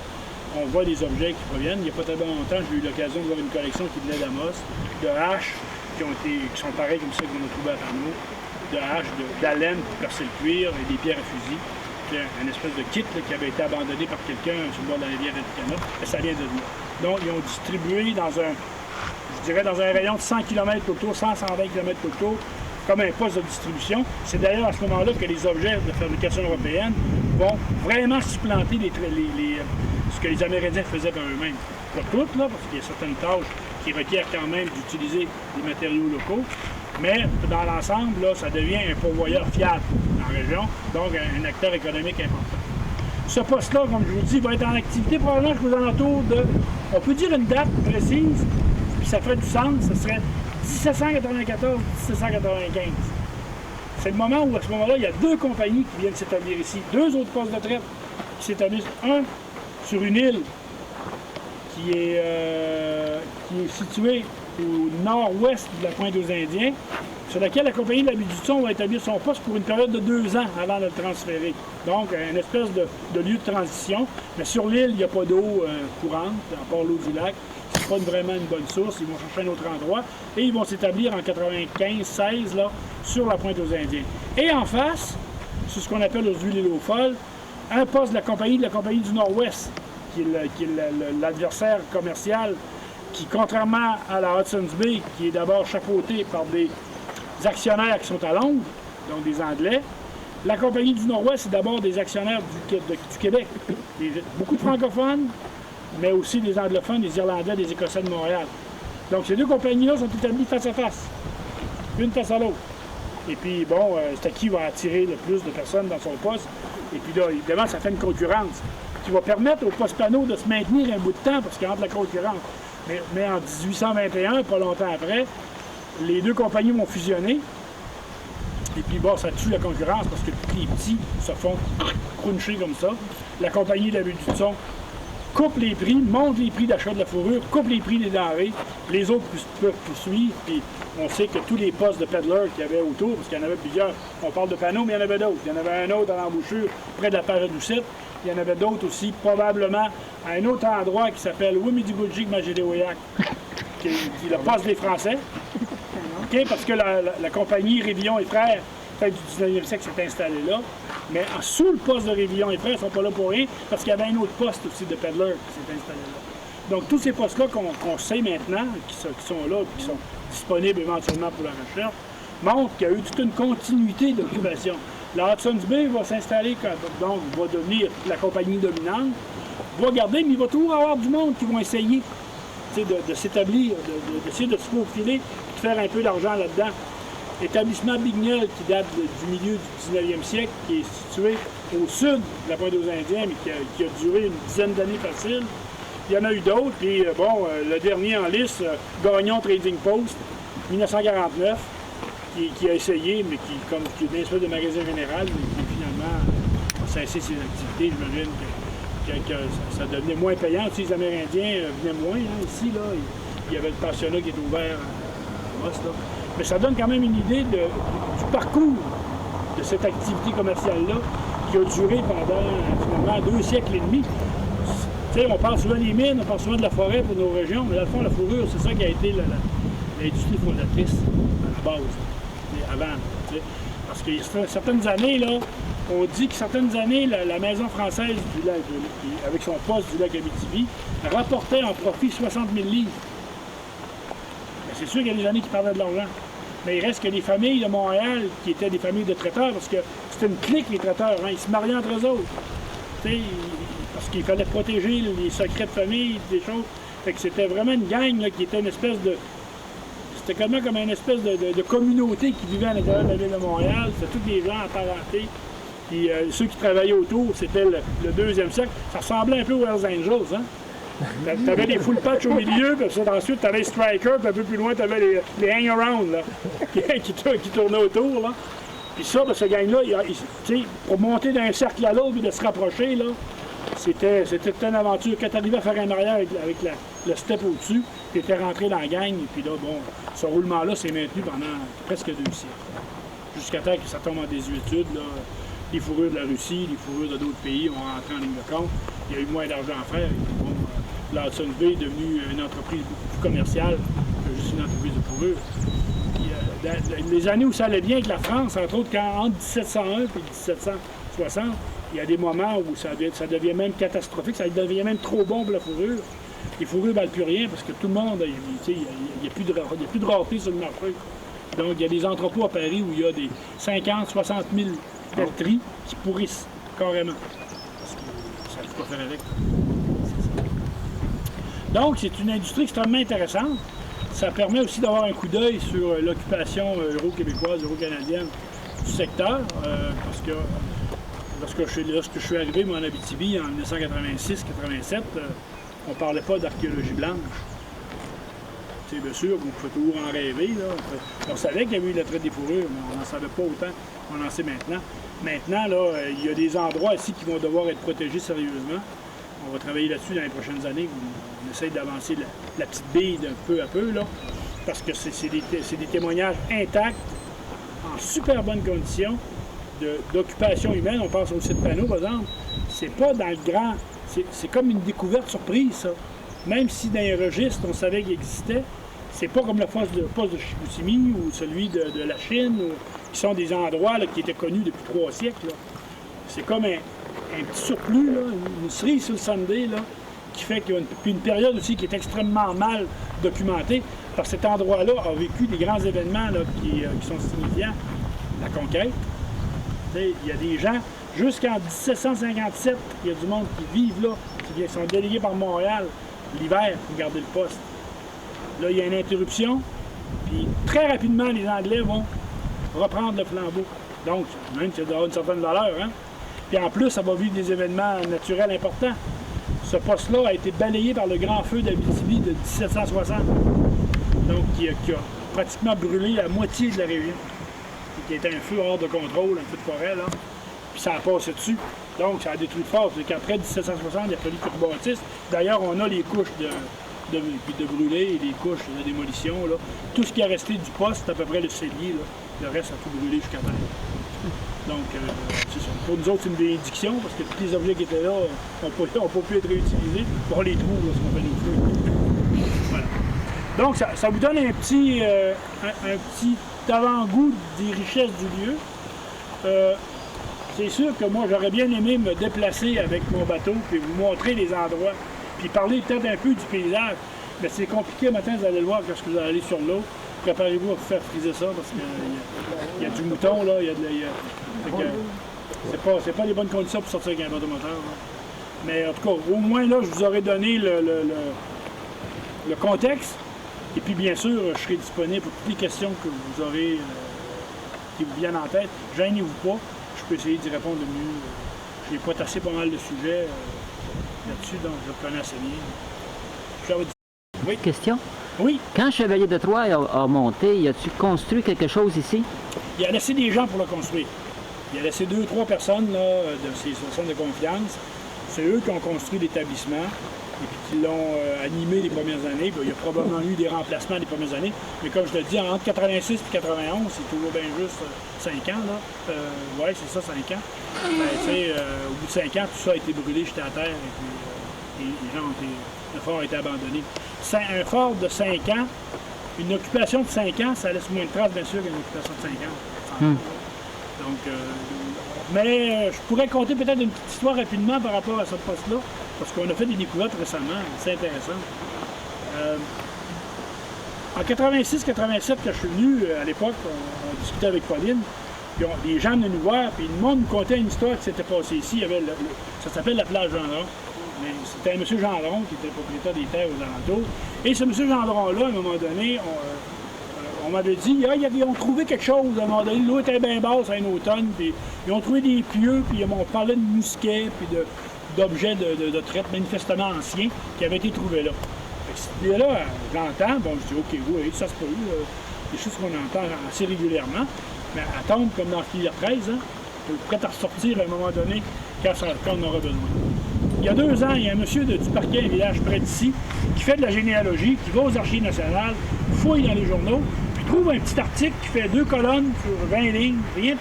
on voit des objets qui proviennent. Il n'y a pas tellement longtemps, j'ai eu l'occasion de voir une collection qui venait d'Amos, de haches qui sont pareilles comme celles qu'on a trouvées à Panneau, de haches, d'haleine pour percer le cuir et des pierres à fusil. C'est une espèce de kit là, qui avait été abandonné par quelqu'un sur le bord de la rivière Atticana, et ça vient de là. Donc, ils ont distribué dans un rayon de 100 km autour, 100-120 km autour, comme un poste de distribution. C'est d'ailleurs à ce moment-là que les objets de fabrication européenne vont vraiment supplanter ce que les Amérindiens faisaient par eux-mêmes. Pas toutes, là, parce qu'il y a certaines tâches qui requièrent quand même d'utiliser des matériaux locaux, mais dans l'ensemble, là, ça devient un pourvoyeur fiable dans la région, donc un acteur économique important. Ce poste-là, comme je vous dis, va être en activité probablement jusqu'aux alentours de, on peut dire une date précise, puis ça ferait du sens, ce serait 1794-1795. C'est le moment où, à ce moment-là, il y a deux compagnies qui viennent s'établir ici, deux autres postes de traite qui s'établissent, un sur une île qui est située au nord-ouest de la pointe aux Indiens, sur laquelle la compagnie de la baie d'Hudson va établir son poste pour une période de 2 ans avant de le transférer. Donc, une espèce de lieu de transition. Mais sur l'île, il n'y a pas d'eau courante, à part l'eau du lac. C'est pas vraiment une bonne source. Ils vont chercher un autre endroit. Et ils vont s'établir en 95-16, là, sur la pointe aux Indiens. Et en face, c'est ce qu'on appelle aujourd'hui l'île aux Folles, un poste de la compagnie du Nord-Ouest, qui est l'adversaire commercial, qui, contrairement à la Hudson's Bay, qui est d'abord chapeautée par des actionnaires qui sont à Londres, donc des Anglais, La Compagnie du Nord-Ouest, c'est d'abord des actionnaires du Québec. Beaucoup de francophones, mais aussi des anglophones, des Irlandais, des Écossais de Montréal. Donc ces deux compagnies-là sont établies face à face, une face à l'autre. Et puis, bon, c'est à qui va attirer le plus de personnes dans son poste. Et puis là, évidemment, ça fait une concurrence qui va permettre au poste panneau de se maintenir un bout de temps parce qu'il y a de la concurrence. Mais en 1821, pas longtemps après, les deux compagnies vont fusionner. Et puis, bon, ça tue la concurrence parce que tous les petits se font cruncher comme ça. La compagnie de la Baie du Son coupe les prix, monte les prix d'achat de la fourrure, coupe les prix des denrées. Les autres peuvent poursuivre. Puis on sait que tous les postes de peddlers qu'il y avait autour, parce qu'il y en avait plusieurs, on parle de panneaux, mais il y en avait d'autres. Il y en avait un autre à l'embouchure, près de la page Doucette. Il y en avait d'autres aussi, probablement à un autre endroit qui s'appelle Wimidiboujic-Magédéoyac, qui est le poste des Français. Okay? Parce que la compagnie Révillon et Frères, fin du 19e siècle, s'est installée là. Mais sous le poste de Révillon et Frères, ils ne sont pas là pour rien, parce qu'il y avait un autre poste aussi de peddler qui s'est installé là. Donc tous ces postes-là qu'on sait maintenant, qui sont là, qui sont disponibles éventuellement pour la recherche, montrent qu'il y a eu toute une continuité d'occupation. La Hudson's Bay va s'installer, donc va devenir la compagnie dominante, va garder, mais il va toujours avoir du monde qui vont essayer de s'établir, d'essayer de se faufiler, de faire un peu d'argent là-dedans. Établissement Bignel, qui date du milieu du 19e siècle, qui est situé au sud de la Pointe aux Indiens, mais qui a duré une dizaine d'années facile. Il y en a eu d'autres, puis bon, le dernier en liste, Gagnon Trading Post, 1949, qui a essayé, mais qui est une espèce de magasin général, mais qui finalement a cessé ses activités. J'imagine que ça devenait moins payant. Les Amérindiens venaient moins. Hein, ici, là, il y avait le pensionnat qui était ouvert à Ross, là. Mais ça donne quand même une idée du parcours de cette activité commerciale-là qui a duré pendant finalement 2 siècles et demi. T'sais, on parle souvent des mines, on parle souvent de la forêt pour nos régions, mais dans le fond, la fourrure, c'est ça qui a été l'industrie fondatrice à la base, avant. T'sais. Parce que certaines années, là, on dit que certaines années, la maison française du lac, avec son poste du lac Abitibi, rapportait en profit 60 000 livres. C'est sûr qu'il y a des années qui parlaient de l'argent. Mais il reste que les familles de Montréal, qui étaient des familles de traiteurs, parce que c'était une clique, les traiteurs, hein, ils se mariaient entre eux autres. Parce qu'il fallait protéger les secrets de famille, des choses. Fait que c'était vraiment une gang là, qui était une espèce de... C'était comme une espèce de communauté qui vivait à l'intérieur de la ville de Montréal. C'était tous des gens apparentés. Puis ceux qui travaillaient autour, c'était le 2e siècle. Ça ressemblait un peu aux Hells Angels, hein? T'avais des full patch au milieu, puis ensuite t'avais les strikers, puis un peu plus loin t'avais les hang-around qui tournaient autour. Là. Puis ça, ce gang-là, pour monter d'un cercle à l'autre et de se rapprocher, là, c'était une aventure. Quand t'arrivais à faire un arrière avec le step au-dessus, t'étais rentré dans la gang, et puis là, bon, ce roulement-là s'est maintenu pendant presque 2 siècles. Jusqu'à temps que ça tombe en désuétude, là. Les fourrures de la Russie, les fourrures de d'autres pays ont rentré en ligne de compte. Il y a eu moins d'argent à faire. Bon, la Hudson's Bay est devenue une entreprise beaucoup plus commerciale que juste une entreprise de fourrure. Puis, les années où ça allait bien avec la France, entre autres, entre 1701 et 1760, il y a des moments où ça devient même catastrophique, ça devient même trop bon pour la fourrure. Les fourrures ne valent plus rien parce que tout le monde, il n'y a plus de rareté sur le marché. Donc, il y a des entrepôts à Paris où il y a des 50, 60 000 pelleteries qui pourrissent carrément. Parce que ça ne peut pas faire avec. Donc, c'est une industrie extrêmement intéressante. Ça permet aussi d'avoir un coup d'œil sur l'occupation euro-québécoise, euro-canadienne du secteur. Parce que lorsque je suis arrivé, moi, en Abitibi, en 1986-87, on ne parlait pas d'archéologie blanche. C'est bien sûr qu'on pouvait toujours en rêver. Là. On savait qu'il y avait eu la traite des fourrures, mais on n'en savait pas autant qu'on en sait maintenant. Maintenant, là, il y a des endroits ici qui vont devoir être protégés sérieusement. On va travailler là-dessus dans les prochaines années. On essaie d'avancer la petite bille d'un peu à peu, là, parce que c'est des témoignages intacts, en super bonnes conditions, d'occupation humaine. On pense au site Panneau, par exemple. C'est pas dans le grand... C'est comme une découverte surprise, ça. Même si dans les registres, on savait qu'il existait, c'est pas comme le poste de Chicoutimi ou celui de la Chine, qui sont des endroits là, qui étaient connus depuis 3 siècles. C'est comme un petit surplus, là, une cerise sur le sundae, là, qui fait qu'il y a une période aussi qui est extrêmement mal documentée, parce que cet endroit-là a vécu des grands événements là, qui sont signifiants. La conquête, Il y a des gens, jusqu'en 1757, il y a du monde qui vivent là, qui sont délégués par Montréal l'hiver pour garder le poste. Là, il y a une interruption, puis très rapidement, les Anglais vont reprendre le flambeau. Donc, même ça doit avoir une certaine valeur, hein? Puis en plus, ça va vivre des événements naturels importants. Ce poste-là a été balayé par le grand feu d'Abitibi de 1760. Donc, qui a pratiquement brûlé la moitié de la région. Qui était un feu hors de contrôle, un feu de forêt, là. Puis ça a passé dessus. Donc, ça a détruit de force. Qu'après 1760, il a fallu qu'ils rebâtissent. D'ailleurs, on a les couches de brûler et les couches de démolition, là. Tout ce qui est resté du poste, c'est à peu près le cellier, là. Le reste a tout brûlé jusqu'à terre. Donc, c'est ça. Pour nous autres, c'est une bénédiction parce que tous les objets qui étaient là n'ont pas pu être réutilisés. On les trouve lorsqu'on fait nos feux. Voilà. Donc, ça vous donne un petit avant-goût des richesses du lieu. C'est sûr que moi, j'aurais bien aimé me déplacer avec mon bateau puis vous montrer les endroits, puis parler peut-être un peu du paysage. Mais c'est compliqué, matin, vous allez le voir lorsque vous allez aller sur l'eau. Préparez-vous à faire friser ça parce qu'il y a du mouton, là. C'est pas les bonnes conditions pour sortir avec un bateau moteur. Là. Mais en tout cas, au moins là, je vous aurais donné le contexte. Et puis bien sûr, je serai disponible pour toutes les questions que vous aurez qui vous viennent en tête. Gênez-vous pas, je peux essayer d'y répondre le mieux. J'ai pas tassé pas mal de sujets là-dessus, donc je le connais assez bien. Oui. Question? Oui. Quand Chevalier de Troyes a monté, y a-tu construit quelque chose ici? Il a laissé des gens pour le construire. Il a laissé 2-3 personnes là, de ses personnes de confiance. C'est eux qui ont construit l'établissement et puis qui l'ont animé les premières années. Il y a probablement eu des remplacements les premières années. Mais comme je te dis, entre 86 et 91, c'est toujours bien juste 5 ans. Oui, c'est ça, 5 ans. Ben, au bout de 5 ans, tout ça a été brûlé, jeté à terre. Et puis, les gens ont été... Le fort a été abandonné. Un fort de 5 ans, une occupation de 5 ans, ça laisse moins de traces, bien sûr, qu'une occupation de 5 ans. Donc, mais je pourrais compter peut-être une petite histoire rapidement par rapport à ce poste-là, parce qu'on a fait des découvertes récemment, c'est intéressant. En 86-87, que je suis venu, à l'époque, on discutait avec Pauline, puis les gens venaient nous voir, puis le monde nous contait une histoire qui s'était passée ici. Il y avait ça s'appelle la plage Gendron. C'était M. Gendron qui était le propriétaire des terres aux alentours. Et ce M. Gendron-là, à un moment donné, on m'avait dit, ils ont trouvé quelque chose. À un moment donné, l'eau était bien basse à un automne, puis ils ont trouvé des pieux, puis on parlait de mousquets, puis d'objets de traite manifestement anciens qui avaient été trouvés là. Cette idée-là, j'entends, bon, je dis, OK, oui, ça se peut, des choses qu'on entend assez régulièrement, mais elle tombe comme dans filière 13, hein, prête à ressortir à un moment donné quand on aura besoin. Il y a 2 ans, il y a un monsieur du Parquet, un village près d'ici, qui fait de la généalogie, qui va aux Archives nationales, fouille dans les journaux, puis trouve un petit article qui fait 2 colonnes sur 20 lignes, rien de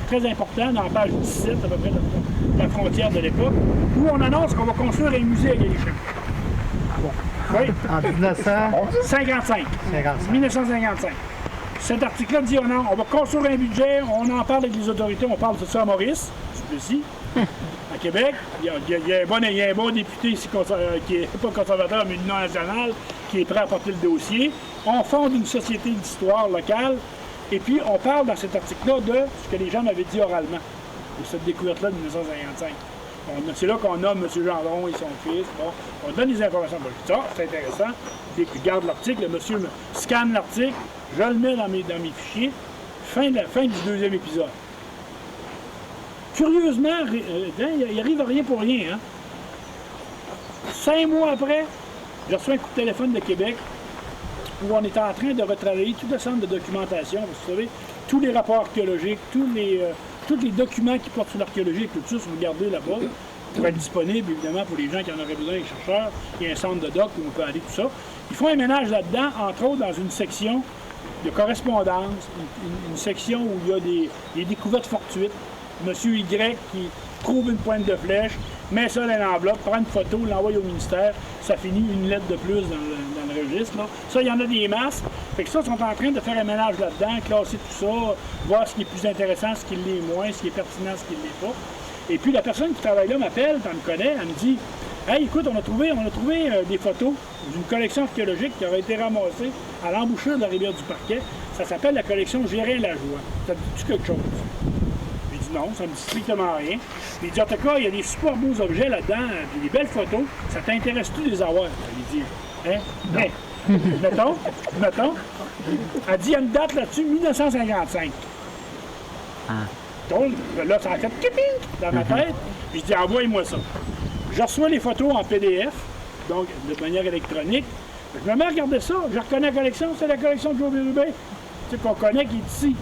très important, dans la page 17, à peu près de la frontière de l'époque, où on annonce qu'on va construire un musée à Galichamp. Oui. En 1955. 1955. Cet article-là dit on va construire un budget, on en parle avec les autorités, on parle de ça à Maurice, ici, à Québec. Il y a un bon député ici qui n'est pas conservateur, mais l'Union nationale, qui est prêt à porter le dossier. On fonde une société d'histoire locale, et puis on parle dans cet article-là de ce que les gens m'avaient dit oralement, de cette découverte-là de 1955. C'est là qu'on nomme M. Gendron et son fils. Bon, on donne des informations. Bon, ça, c'est intéressant. Et puis, je garde l'article, le monsieur me scanne l'article, je le mets dans mes fichiers. Fin du 2e épisode. Curieusement, il arrive à rien pour rien. Hein? 5 mois après, j'ai reçu un coup de téléphone de Québec où on était en train de retravailler tout le centre de documentation. Vous savez, tous les rapports archéologiques, tous les documents qui portent sur l'archéologie et la culture sont gardés là-bas pour être disponibles, évidemment, pour les gens qui en auraient besoin, les chercheurs. Il y a un centre de doc où on peut aller, tout ça. Ils font un ménage là-dedans, entre autres, dans une section de correspondance, une section où il y a des découvertes fortuites. Monsieur Y qui trouve une pointe de flèche, met ça dans l'enveloppe, prend une photo, l'envoie au ministère, ça finit une lettre de plus dans le registre. Là. Ça, il y en a des masses. Fait que ça, ils sont en train de faire un ménage là-dedans, classer tout ça, voir ce qui est plus intéressant, ce qui l'est moins, ce qui est pertinent, ce qui ne l'est pas. Et puis la personne qui travaille là m'appelle, elle me connaît, elle me dit « Hey, écoute, on a trouvé des photos d'une collection archéologique qui aurait été ramassée à l'embouchure de la rivière du Parquet. Ça s'appelle la collection Gérin-Lajoie. Ça te dit quelque chose? » J'ai dit dit non, ça me dit strictement rien. Il dit, en tout cas, il y a des super beaux objets là-dedans, des belles photos. Ça t'intéresse-tu de les avoir? Il dit, hein? Mettons. Elle dit, il y a une date là-dessus, 1955. Donc, là, ça a fait kiping dans ma tête. Puis je dis, envoie-moi ça. Je reçois les photos en PDF, donc de manière électronique. Je me mets à regarder ça. Je reconnais la collection. C'est la collection de Joe Bérubé. Tu sais, qu'on connaît qui est ici.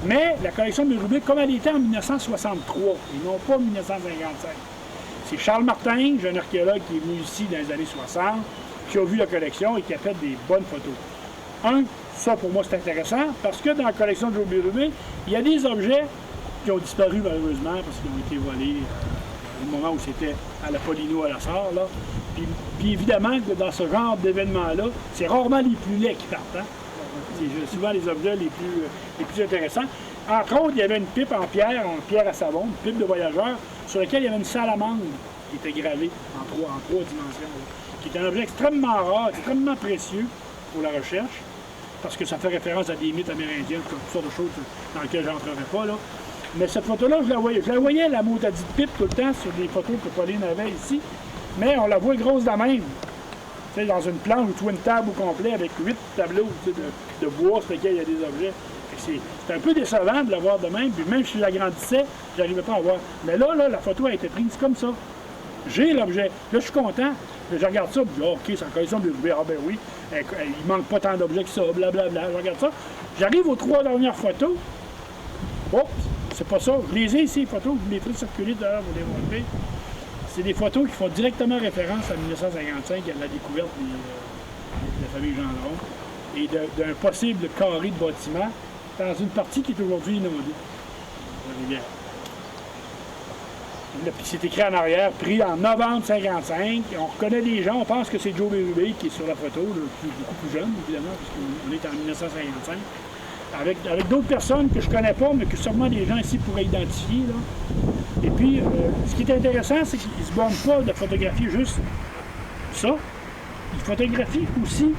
Mais la collection de Bérubé, comme elle était en 1963, et non pas 1955. C'est Charles Martin, jeune archéologue qui est venu ici dans les années 60, qui a vu la collection et qui a fait des bonnes photos. Ça pour moi c'est intéressant, parce que dans la collection de Joe Bérubé, il y a des objets qui ont disparu malheureusement, parce qu'ils ont été volés au moment où c'était à la Polino à la Sarre, là. Puis évidemment, que dans ce genre d'événement-là, c'est rarement les plus laids qui partent. Hein? C'est souvent les objets les plus intéressants. Entre autres, il y avait une pipe en pierre à savon, une pipe de voyageur, sur laquelle il y avait une salamandre qui était gravée en trois dimensions, là, qui est un objet extrêmement rare, extrêmement précieux pour la recherche, parce que ça fait référence à des mythes amérindiens, toutes sortes de choses dans lesquelles je n'entrerai pas, là. Mais cette photo-là, je la voyais, la maudite pipe, tout le temps, sur des photos que Pauline avait ici. Mais on la voit grosse de même. Tu sais, dans une planche ou une table au complet avec 8 tableaux de bois sur lesquels il y a des objets. C'est un peu décevant de la voir de même. Puis même si je l'agrandissais, je n'arrivais pas à voir. Mais là, la photo a été prise comme ça. J'ai l'objet. Là, je suis content. Je regarde ça, puis OK, c'est en collection de Bérubé. Ah ben oui, il manque pas tant d'objets que ça, blablabla. Je regarde ça. J'arrive aux 3 dernières photos. Oups, c'est pas ça. Je les ai ici, les photos. Je les ferai circuler d'ailleurs pour les montrer. C'est des photos qui font directement référence à 1955, à la découverte de la famille Gendron, et d'un possible carré de bâtiment dans une partie qui est aujourd'hui inondée. Puis c'est écrit en arrière, pris en novembre 55. On reconnaît des gens, on pense que c'est Joe Bérubé qui est sur la photo, beaucoup plus jeune évidemment, puisqu'on est en 1955. Avec d'autres personnes que je connais pas, mais que sûrement des gens ici pourraient identifier. Là. Et puis, ce qui est intéressant, c'est qu'ils ne se bornent pas de photographier juste ça. Ils photographient aussi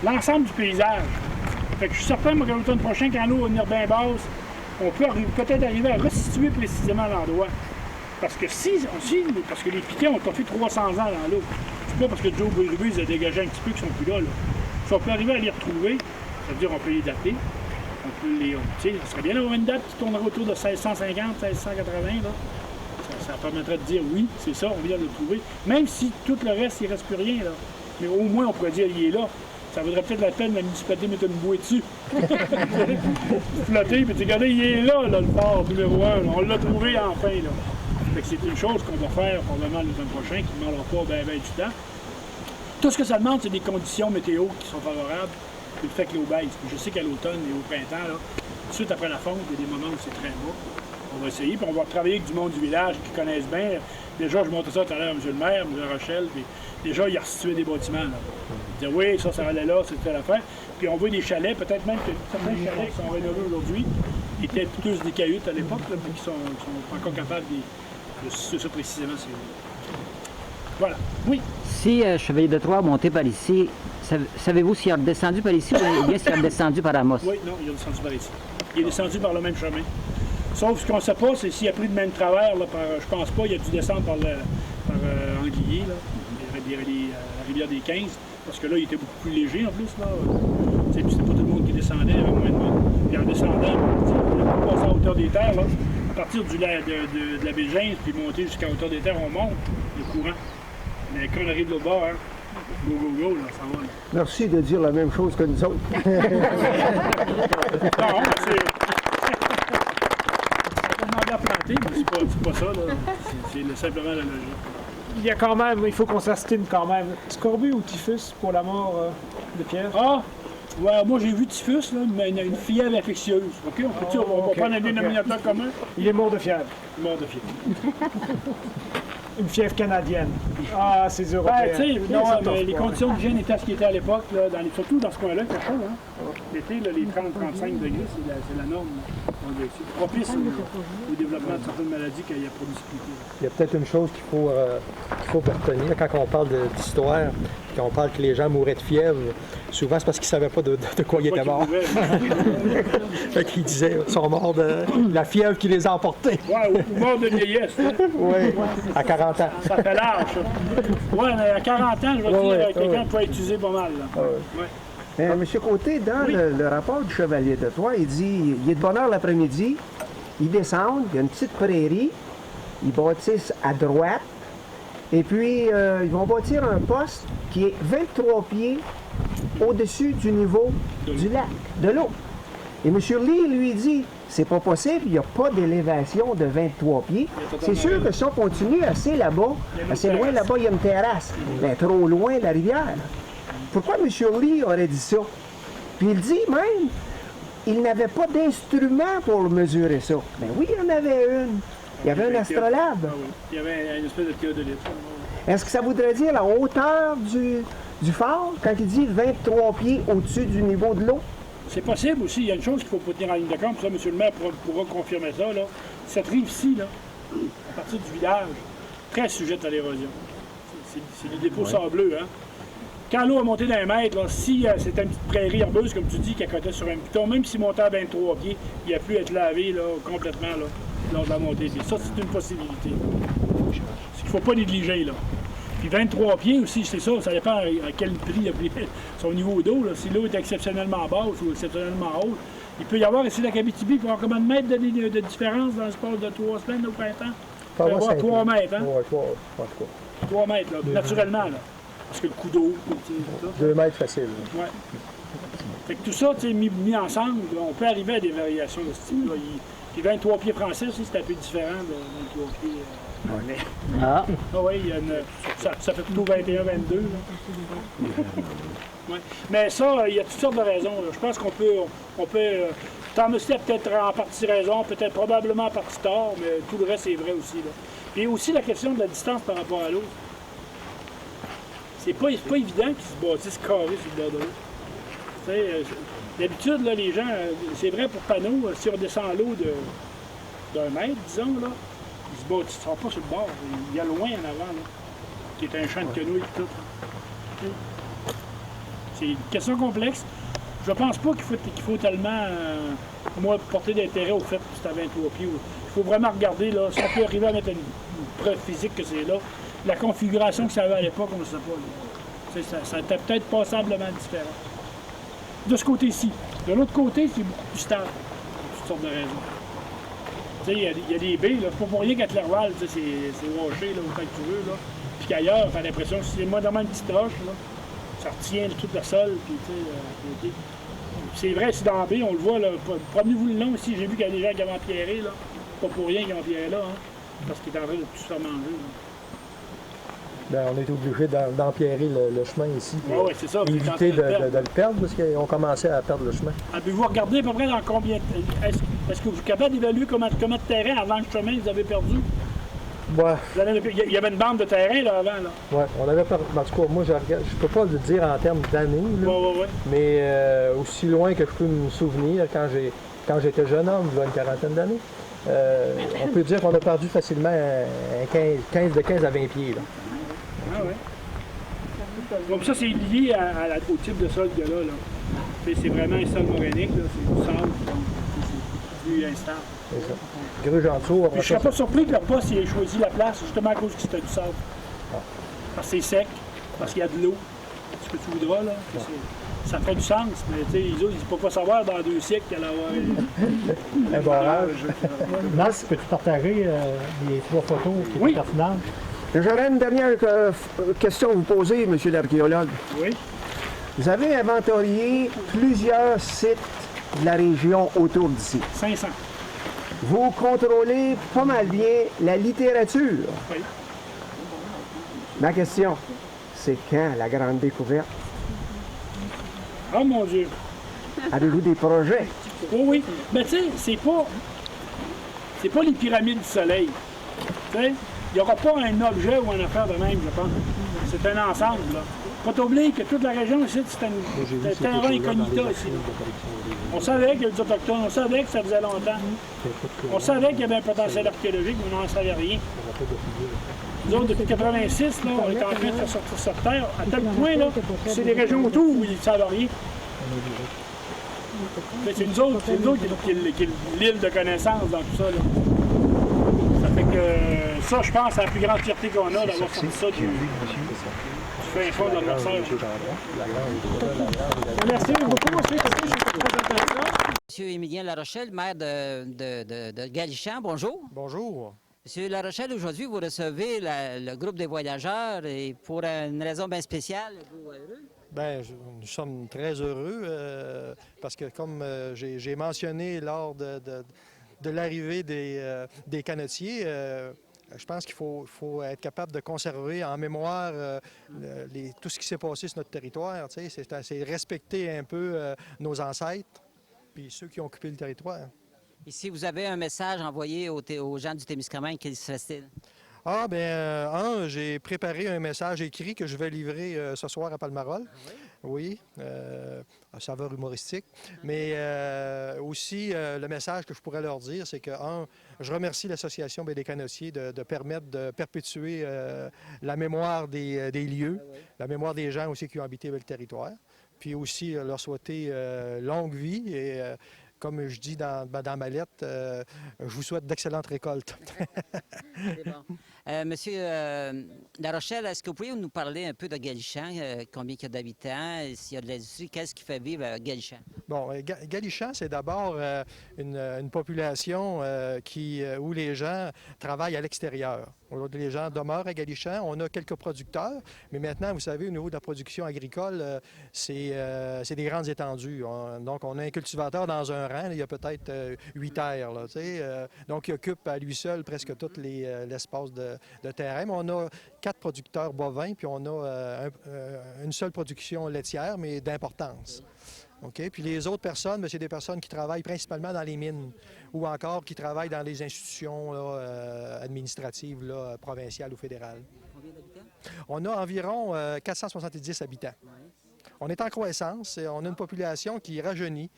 l'ensemble du paysage. Fait que je suis certain, moi, qu'à l'automne prochain, quand l'eau va venir bien basse, on peut peut-être arriver à resituer précisément l'endroit. Parce que parce que les piquets ont fait 300 ans dans l'eau. C'est pas parce que Joe Bérubé les a dégagés un petit peu qu'ils sont plus là. Si on peut arriver à les retrouver, ça veut dire qu'on peut les dater. On peut les. Tu sais, ça serait bien d'avoir une date qui tournerait autour de 1650, 1680. Là. Ça permettrait de dire oui, c'est ça, on vient de le trouver. Même si tout le reste, il ne reste plus rien. Là. Mais au moins, on pourrait dire qu'il est là. Ça vaudrait peut-être la peine de la municipalité mettre une bouée dessus. Flotter, puis regardez, il est là, le port numéro 1. On l'a trouvé enfin. Là. Fait que c'est une chose qu'on va faire probablement l'automne prochain, qui ne demandera pas bien du temps. Tout ce que ça demande, c'est des conditions météo qui sont favorables. Le fait que l'eau baisse. Je sais qu'à l'automne et au printemps, là, tout de suite après la fonte, il y a des moments où c'est très bas. On va essayer, puis on va travailler avec du monde du village qui connaissent bien. Déjà, je montais ça tout à l'heure à M. le maire, M. Rochelle, puis déjà, il a restitué des bâtiments. Là. Il dit oui, ça allait là, c'était l'affaire. Puis on voit des chalets, peut-être même que certains chalets qui sont rénovés aujourd'hui étaient tous des cahutes à l'époque, mais qui sont encore capables de situer ça précisément. Voilà. Oui. Si Chevalier de Troyes monté par ici, savez-vous s'il a redescendu par ici ou bien s'il a redescendu par Amos? Oui, non, il a descendu par ici. Il est descendu par le même chemin. Sauf ce qu'on ne sait pas, c'est s'il a pris le même travers, là, je pense pas, il a dû descendre par Anguillier, là, la rivière des 15, parce que là, il était beaucoup plus léger en plus. C'était pas tout le monde qui descendait, il y avait moins de monde. Puis en descendant, il a passé à hauteur des terres, là, à partir de la Bégin, puis monter jusqu'à hauteur des terres, on monte le courant. Mais quand on arrive de l'autre bord, hein, go, là, ça va. Là. Merci de dire la même chose que nous autres. Non, c'est à planter, mais c'est pas ça, là. C'est simplement la logique. Il y a quand même, il faut qu'on s'astime quand même. Scorbut ou typhus pour la mort de Pierre? Ah! Ouais, moi j'ai vu typhus, là, mais une fièvre infectieuse. OK? On va prendre un dénominateur commun. Il est mort de fièvre. Mort de fièvre. Une fièvre canadienne. Ah, c'est européen. Tu sais, non, mais les conditions d'hygiène étaient ce qui était à l'époque, surtout dans ce coin-là, quelque chose. Hein? L'été, les 30-35 degrés, c'est la norme. C'est propice au développement de certaines maladies quand il y a promiscuité. Il y a peut-être une chose qu'il faut retenir quand on parle d'histoire, quand on parle que les gens mouraient de fièvre. Souvent, c'est parce qu'ils ne savaient pas de quoi ils étaient morts. Fait qu'ils disaient ils sont morts de la fièvre qui les a emportés. Ouais, ou morts de vieillesse. Hein? Oui, à 40 ans. Ça fait l'âge, ça. Oui, mais à 40 ans, je vais dire, quelqu'un peut utiliser pas mal. Là. M. Côté, dans le rapport du Chevalier de Troyes, il dit il est de bonne heure l'après-midi, ils descendent, il y a une petite prairie, ils bâtissent à droite, et puis ils vont bâtir un poste qui est 23 pieds au-dessus du niveau du lac, de l'eau. Et M. Lee lui dit c'est pas possible, il n'y a pas d'élévation de 23 pieds. C'est sûr que si on continue assez là-bas, assez loin là-bas, il y a une terrasse, mais trop loin la rivière. Pourquoi M. Lee aurait dit ça? Puis il dit même, il n'avait pas d'instrument pour mesurer ça. Mais oui, il y en avait une. Il y avait un astrolabe. Ah oui. Il y avait une espèce de théodolite. Est-ce que ça voudrait dire la hauteur du phare, quand il dit 23 pieds au-dessus du niveau de l'eau? C'est possible aussi. Il y a une chose qu'il ne faut pas tenir en ligne de compte. Ça, M. le maire pourra confirmer ça. Là. Cette rive-ci, là, à partir du village, très sujette à l'érosion. C'est des dépôts sableux. Hein? Quand l'eau a monté d'un mètre, là, si c'était une petite prairie herbeuse, comme tu dis, qui accotait sur un piton, même s'il montait à 23 pieds, il a pu être lavé là, complètement là, lors de la montée. Et ça, c'est une possibilité. Il ne faut pas négliger. Là. Puis 23 pieds aussi, c'est ça, ça dépend à quel prix il a pris son niveau d'eau. Si l'eau est exceptionnellement basse ou exceptionnellement haute, il peut y avoir ici la Abitibi, il peut y avoir combien de mètres de différence dans l'espace de 3 semaines au printemps? Il peut y avoir 3 mètres, hein? Ouais, 3 mètres, là, naturellement, là. Parce que le coup d'eau, 2 mètres facile. Oui. Fait que tout ça, mis ensemble, on peut arriver à des variations de ce type-là. Puis 23 pieds français aussi, c'est un peu différent de 23 pieds. Ah oui, il y a ça fait plutôt 21, 22. Ouais. Mais ça, il y a toutes sortes de raisons. Là. Je pense qu'on peut Thomas a peut-être en partie raison, peut-être probablement en partie tort, mais tout le reste est vrai aussi. Là. Et aussi la question de la distance par rapport à l'eau. C'est pas évident qu'ils se bâtissent carrés sur le bord de l'eau. D'habitude, là, les gens, c'est vrai pour Panneau, si on descend l'eau d'un mètre, disons, là, ils se bâtissent pas sur le bord. Il y a loin en avant, là, qui est un champ de quenouilles et tout. C'est une question complexe. Je pense pas qu'il faut tellement, porter d'intérêt au fait que c'est à 23 pieds. Il faut vraiment regarder, là, si on peut arriver à mettre une preuve physique que c'est là. La configuration que ça avait à l'époque, on ne le sait pas. Ça était peut-être passablement différent. De ce côté-ci. De l'autre côté, c'est beaucoup plus stable. Pour toutes sortes de raisons. Il y a des baies, c'est pas pour rien qu'à Clerval, c'est washé là, autant que tu veux. Là. Puis qu'ailleurs, t'as l'impression que c'est moi dans une petite roche, là, ça retient tout le sol. Puis, c'est vrai, c'est dans la baie, on le voit. Promenez-vous le long ici, j'ai vu qu'il y a des gens qui avaient empierré. Là. Pas pour rien qu'ils ont empierré là, hein, parce qu'ils étaient en train de tout se faire manger. Là. Ben, on est obligé d'empierrer le chemin ici pour ça, éviter de le perdre, parce qu'on commençait à perdre le chemin. Avez-vous regardé à peu près dans combien... Est-ce que vous êtes capable d'évaluer combien de terrain avant le chemin vous avez perdu? Ouais. Il y avait une bande de terrain là, avant. Là. Oui, on avait perdu. En tout cas, moi, je peux pas le dire en termes d'années, mais aussi loin que je peux me souvenir, quand j'étais jeune homme, il y a une quarantaine d'années, on peut dire qu'on a perdu facilement 15 à 20 pieds. Là. Ah oui. Donc ça, c'est lié au type de sol qu'il y a là. C'est vraiment un sol morainique, c'est du sable, c'est plus instable. C'est ça. Gruge en dessous. Je ne serais pas surpris que leur poste ait choisi la place justement à cause que c'était du sable. Parce que c'est sec, parce qu'il y a de l'eau. Ce que tu voudras, là. Ça fait du sens, mais les autres, ils ne peuvent pas savoir dans 2 siècles qu'il allait avoir un barrage. Nas, peux-tu partager les 3 photos qui sont pertinentes? J'aurais une dernière question à vous poser, monsieur l'archéologue. Oui. Vous avez inventorié plusieurs sites de la région autour d'ici. 500. Vous contrôlez pas mal bien la littérature. Oui. Ma question, c'est quand la grande découverte? Oh mon Dieu! Avez-vous des projets? Oui. Mais tu sais, c'est pas les pyramides du soleil. Tu sais? Il n'y aura pas un objet ou une affaire de même, je pense. C'est un ensemble, là. Faut pas oublier que toute la région ici, c'est un terrain incognita ici. On savait qu'il y avait des Autochtones, on savait que ça faisait longtemps. On savait qu'il y avait un potentiel archéologique, mais on n'en savait rien. Nous autres, depuis 86, là, on est en train de faire sortir cette terre, à tel point, là, c'est les régions autour où ils ne savent rien. Mais c'est nous autres qui est l'île de connaissance dans tout ça. Là. Ça fait que ça, je pense, c'est la plus grande fierté qu'on a d'avoir sorti ça du fin fond de notre passage. Merci beaucoup, c'est très intéressant. Monsieur Émilien Larochelle, maire de Galichan, bonjour. Bonjour. Monsieur Larochelle, aujourd'hui, vous recevez le groupe des voyageurs et pour une raison bien spéciale, êtes-vous heureux? Bien, nous sommes très heureux parce que, comme j'ai mentionné lors de l'arrivée des canotiers, je pense qu'il faut être capable de conserver en mémoire tout ce qui s'est passé sur notre territoire. C'est respecter un peu nos ancêtres puis ceux qui ont occupé le territoire. Et si vous avez un message envoyé aux gens du Témiscamingue, quel serait-il? Ah, bien, j'ai préparé un message écrit que je vais livrer ce soir à Palmarol. Oui, à saveur humoristique. Mais aussi, le message que je pourrais leur dire, c'est que, je remercie l'Association des canotiers de permettre de perpétuer la mémoire des lieux, la mémoire des gens aussi qui ont habité le territoire. Puis aussi, leur souhaiter longue vie et comme je dis dans ma lettre, je vous souhaite d'excellentes récoltes. C'est bon. Monsieur Larochelle, est-ce que vous pouvez nous parler un peu de Galichan? Combien il y a d'habitants? S'il y a de l'industrie, qu'est-ce qui fait vivre Galichan? Bon, Galichan, c'est d'abord une population où les gens travaillent à l'extérieur. Les gens demeurent à Galichan. On a quelques producteurs, mais maintenant, vous savez, au niveau de la production agricole, c'est des grandes étendues. Donc, on a un cultivateur dans un rang, il y a peut-être 8 terres. Donc, il occupe à lui seul presque tout l'espace de terrain. Mais on a 4 producteurs bovins, puis on a une seule production laitière, mais d'importance. Okay? Puis les autres personnes, c'est des personnes qui travaillent principalement dans les mines ou encore qui travaillent dans les institutions administratives provinciales ou fédérales. Combien d'habitants? On a environ 470 habitants. Ouais. On est en croissance, on a une population qui rajeunit.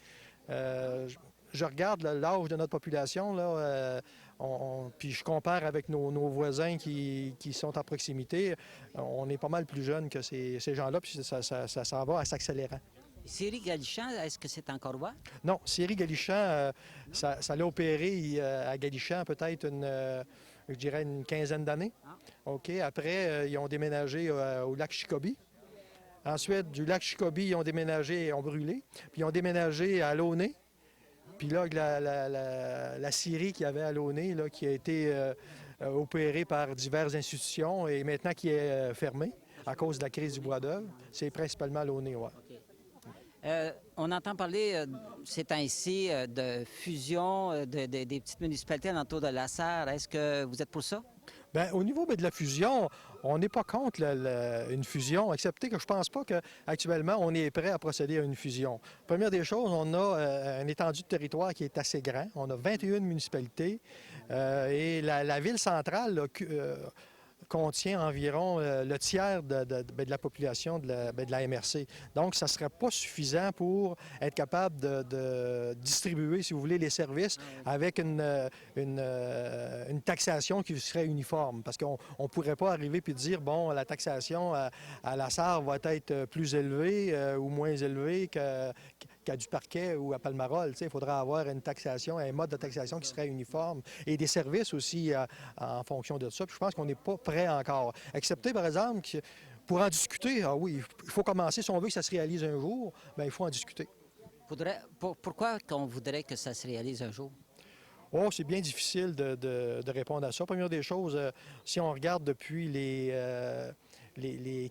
Je regarde l'âge de notre population, puis je compare avec nos voisins qui sont à proximité. On est pas mal plus jeunes que ces gens-là, puis ça s'en va en s'accélérant. Sciery Galichan, est-ce que c'est encore bas? Non, Sciery Galichan, ça l'a opéré à Galichan peut-être je dirais une quinzaine d'années. Ah. OK. Après, ils ont déménagé au lac Chicobi. Ensuite, du lac Chicobi, ils ont déménagé et ont brûlé. Puis ils ont déménagé à Launay. Puis là, la scierie qu'il y avait à Launay, qui a été opérée par diverses institutions et maintenant qui est fermée à cause de la crise du bois d'œuvre, c'est principalement à Launay, ouais. Okay. On entend parler ces temps-ci de fusion des petites municipalités alentour de la Sarre. Est-ce que vous êtes pour ça? Bien, au niveau de la fusion, on n'est pas contre une fusion, excepté que je ne pense pas qu'actuellement, on est prêt à procéder à une fusion. Première des choses, on a une étendue de territoire qui est assez grand. On a 21 municipalités et la ville centrale contient environ le tiers de la population de la MRC. Donc, ça ne serait pas suffisant pour être capable de distribuer, si vous voulez, les services avec une taxation qui serait uniforme. Parce qu'on ne pourrait pas arriver et dire, bon, la taxation à la Sarre va être plus élevée ou moins élevée qu'à du Parquet ou à Palmarol. Il faudra avoir une taxation, un mode de taxation qui serait uniforme et des services aussi en fonction de ça. Puis je pense qu'on n'est pas prêt encore. Excepté, par exemple, que pour en discuter, ah oui, il faut commencer. Si on veut que ça se réalise un jour, bien, il faut en discuter. Pourquoi qu'on voudrait que ça se réalise un jour? Oh, c'est bien difficile de répondre à ça. Première des choses, si on regarde depuis les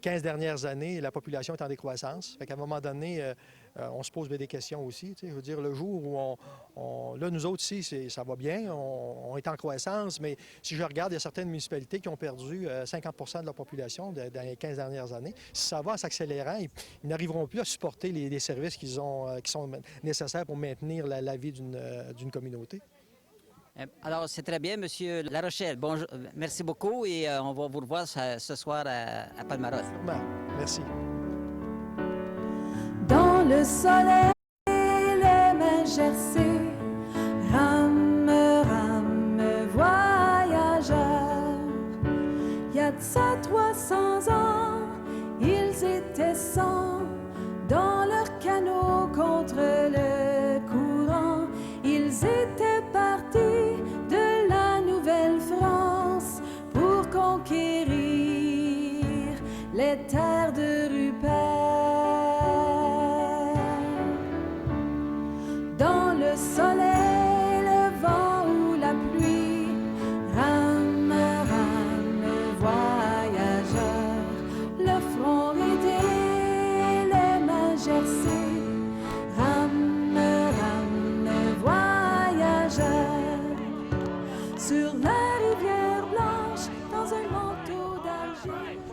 15 dernières années, la population est en décroissance. Fait qu'à un moment donné, on se pose bien des questions aussi. Je veux dire, le jour où là, nous autres ici, ça va bien, on est en croissance, mais si je regarde, il y a certaines municipalités qui ont perdu 50 de leur population dans les 15 dernières années. Si ça va en s'accélérant, ils n'arriveront plus à supporter les services qui sont nécessaires pour maintenir la vie d'une communauté. Alors, c'est très bien, M. Larochelle. Bonjour, merci beaucoup et on va vous revoir ce soir à Palmarol. Merci. le soleil, les mains gercées, rame, rame, voyageurs. Il y a de ça 300 ans, ils étaient 100 dans leur canot contre le courant. Ils étaient partis de la Nouvelle-France pour conquérir les terres de Rupert. Dans le soleil, le vent ou la pluie, rame, rame, voyageur, le front ridé, les mains gercées, rame, rame, voyageur, sur la rivière blanche, dans un manteau d'argile.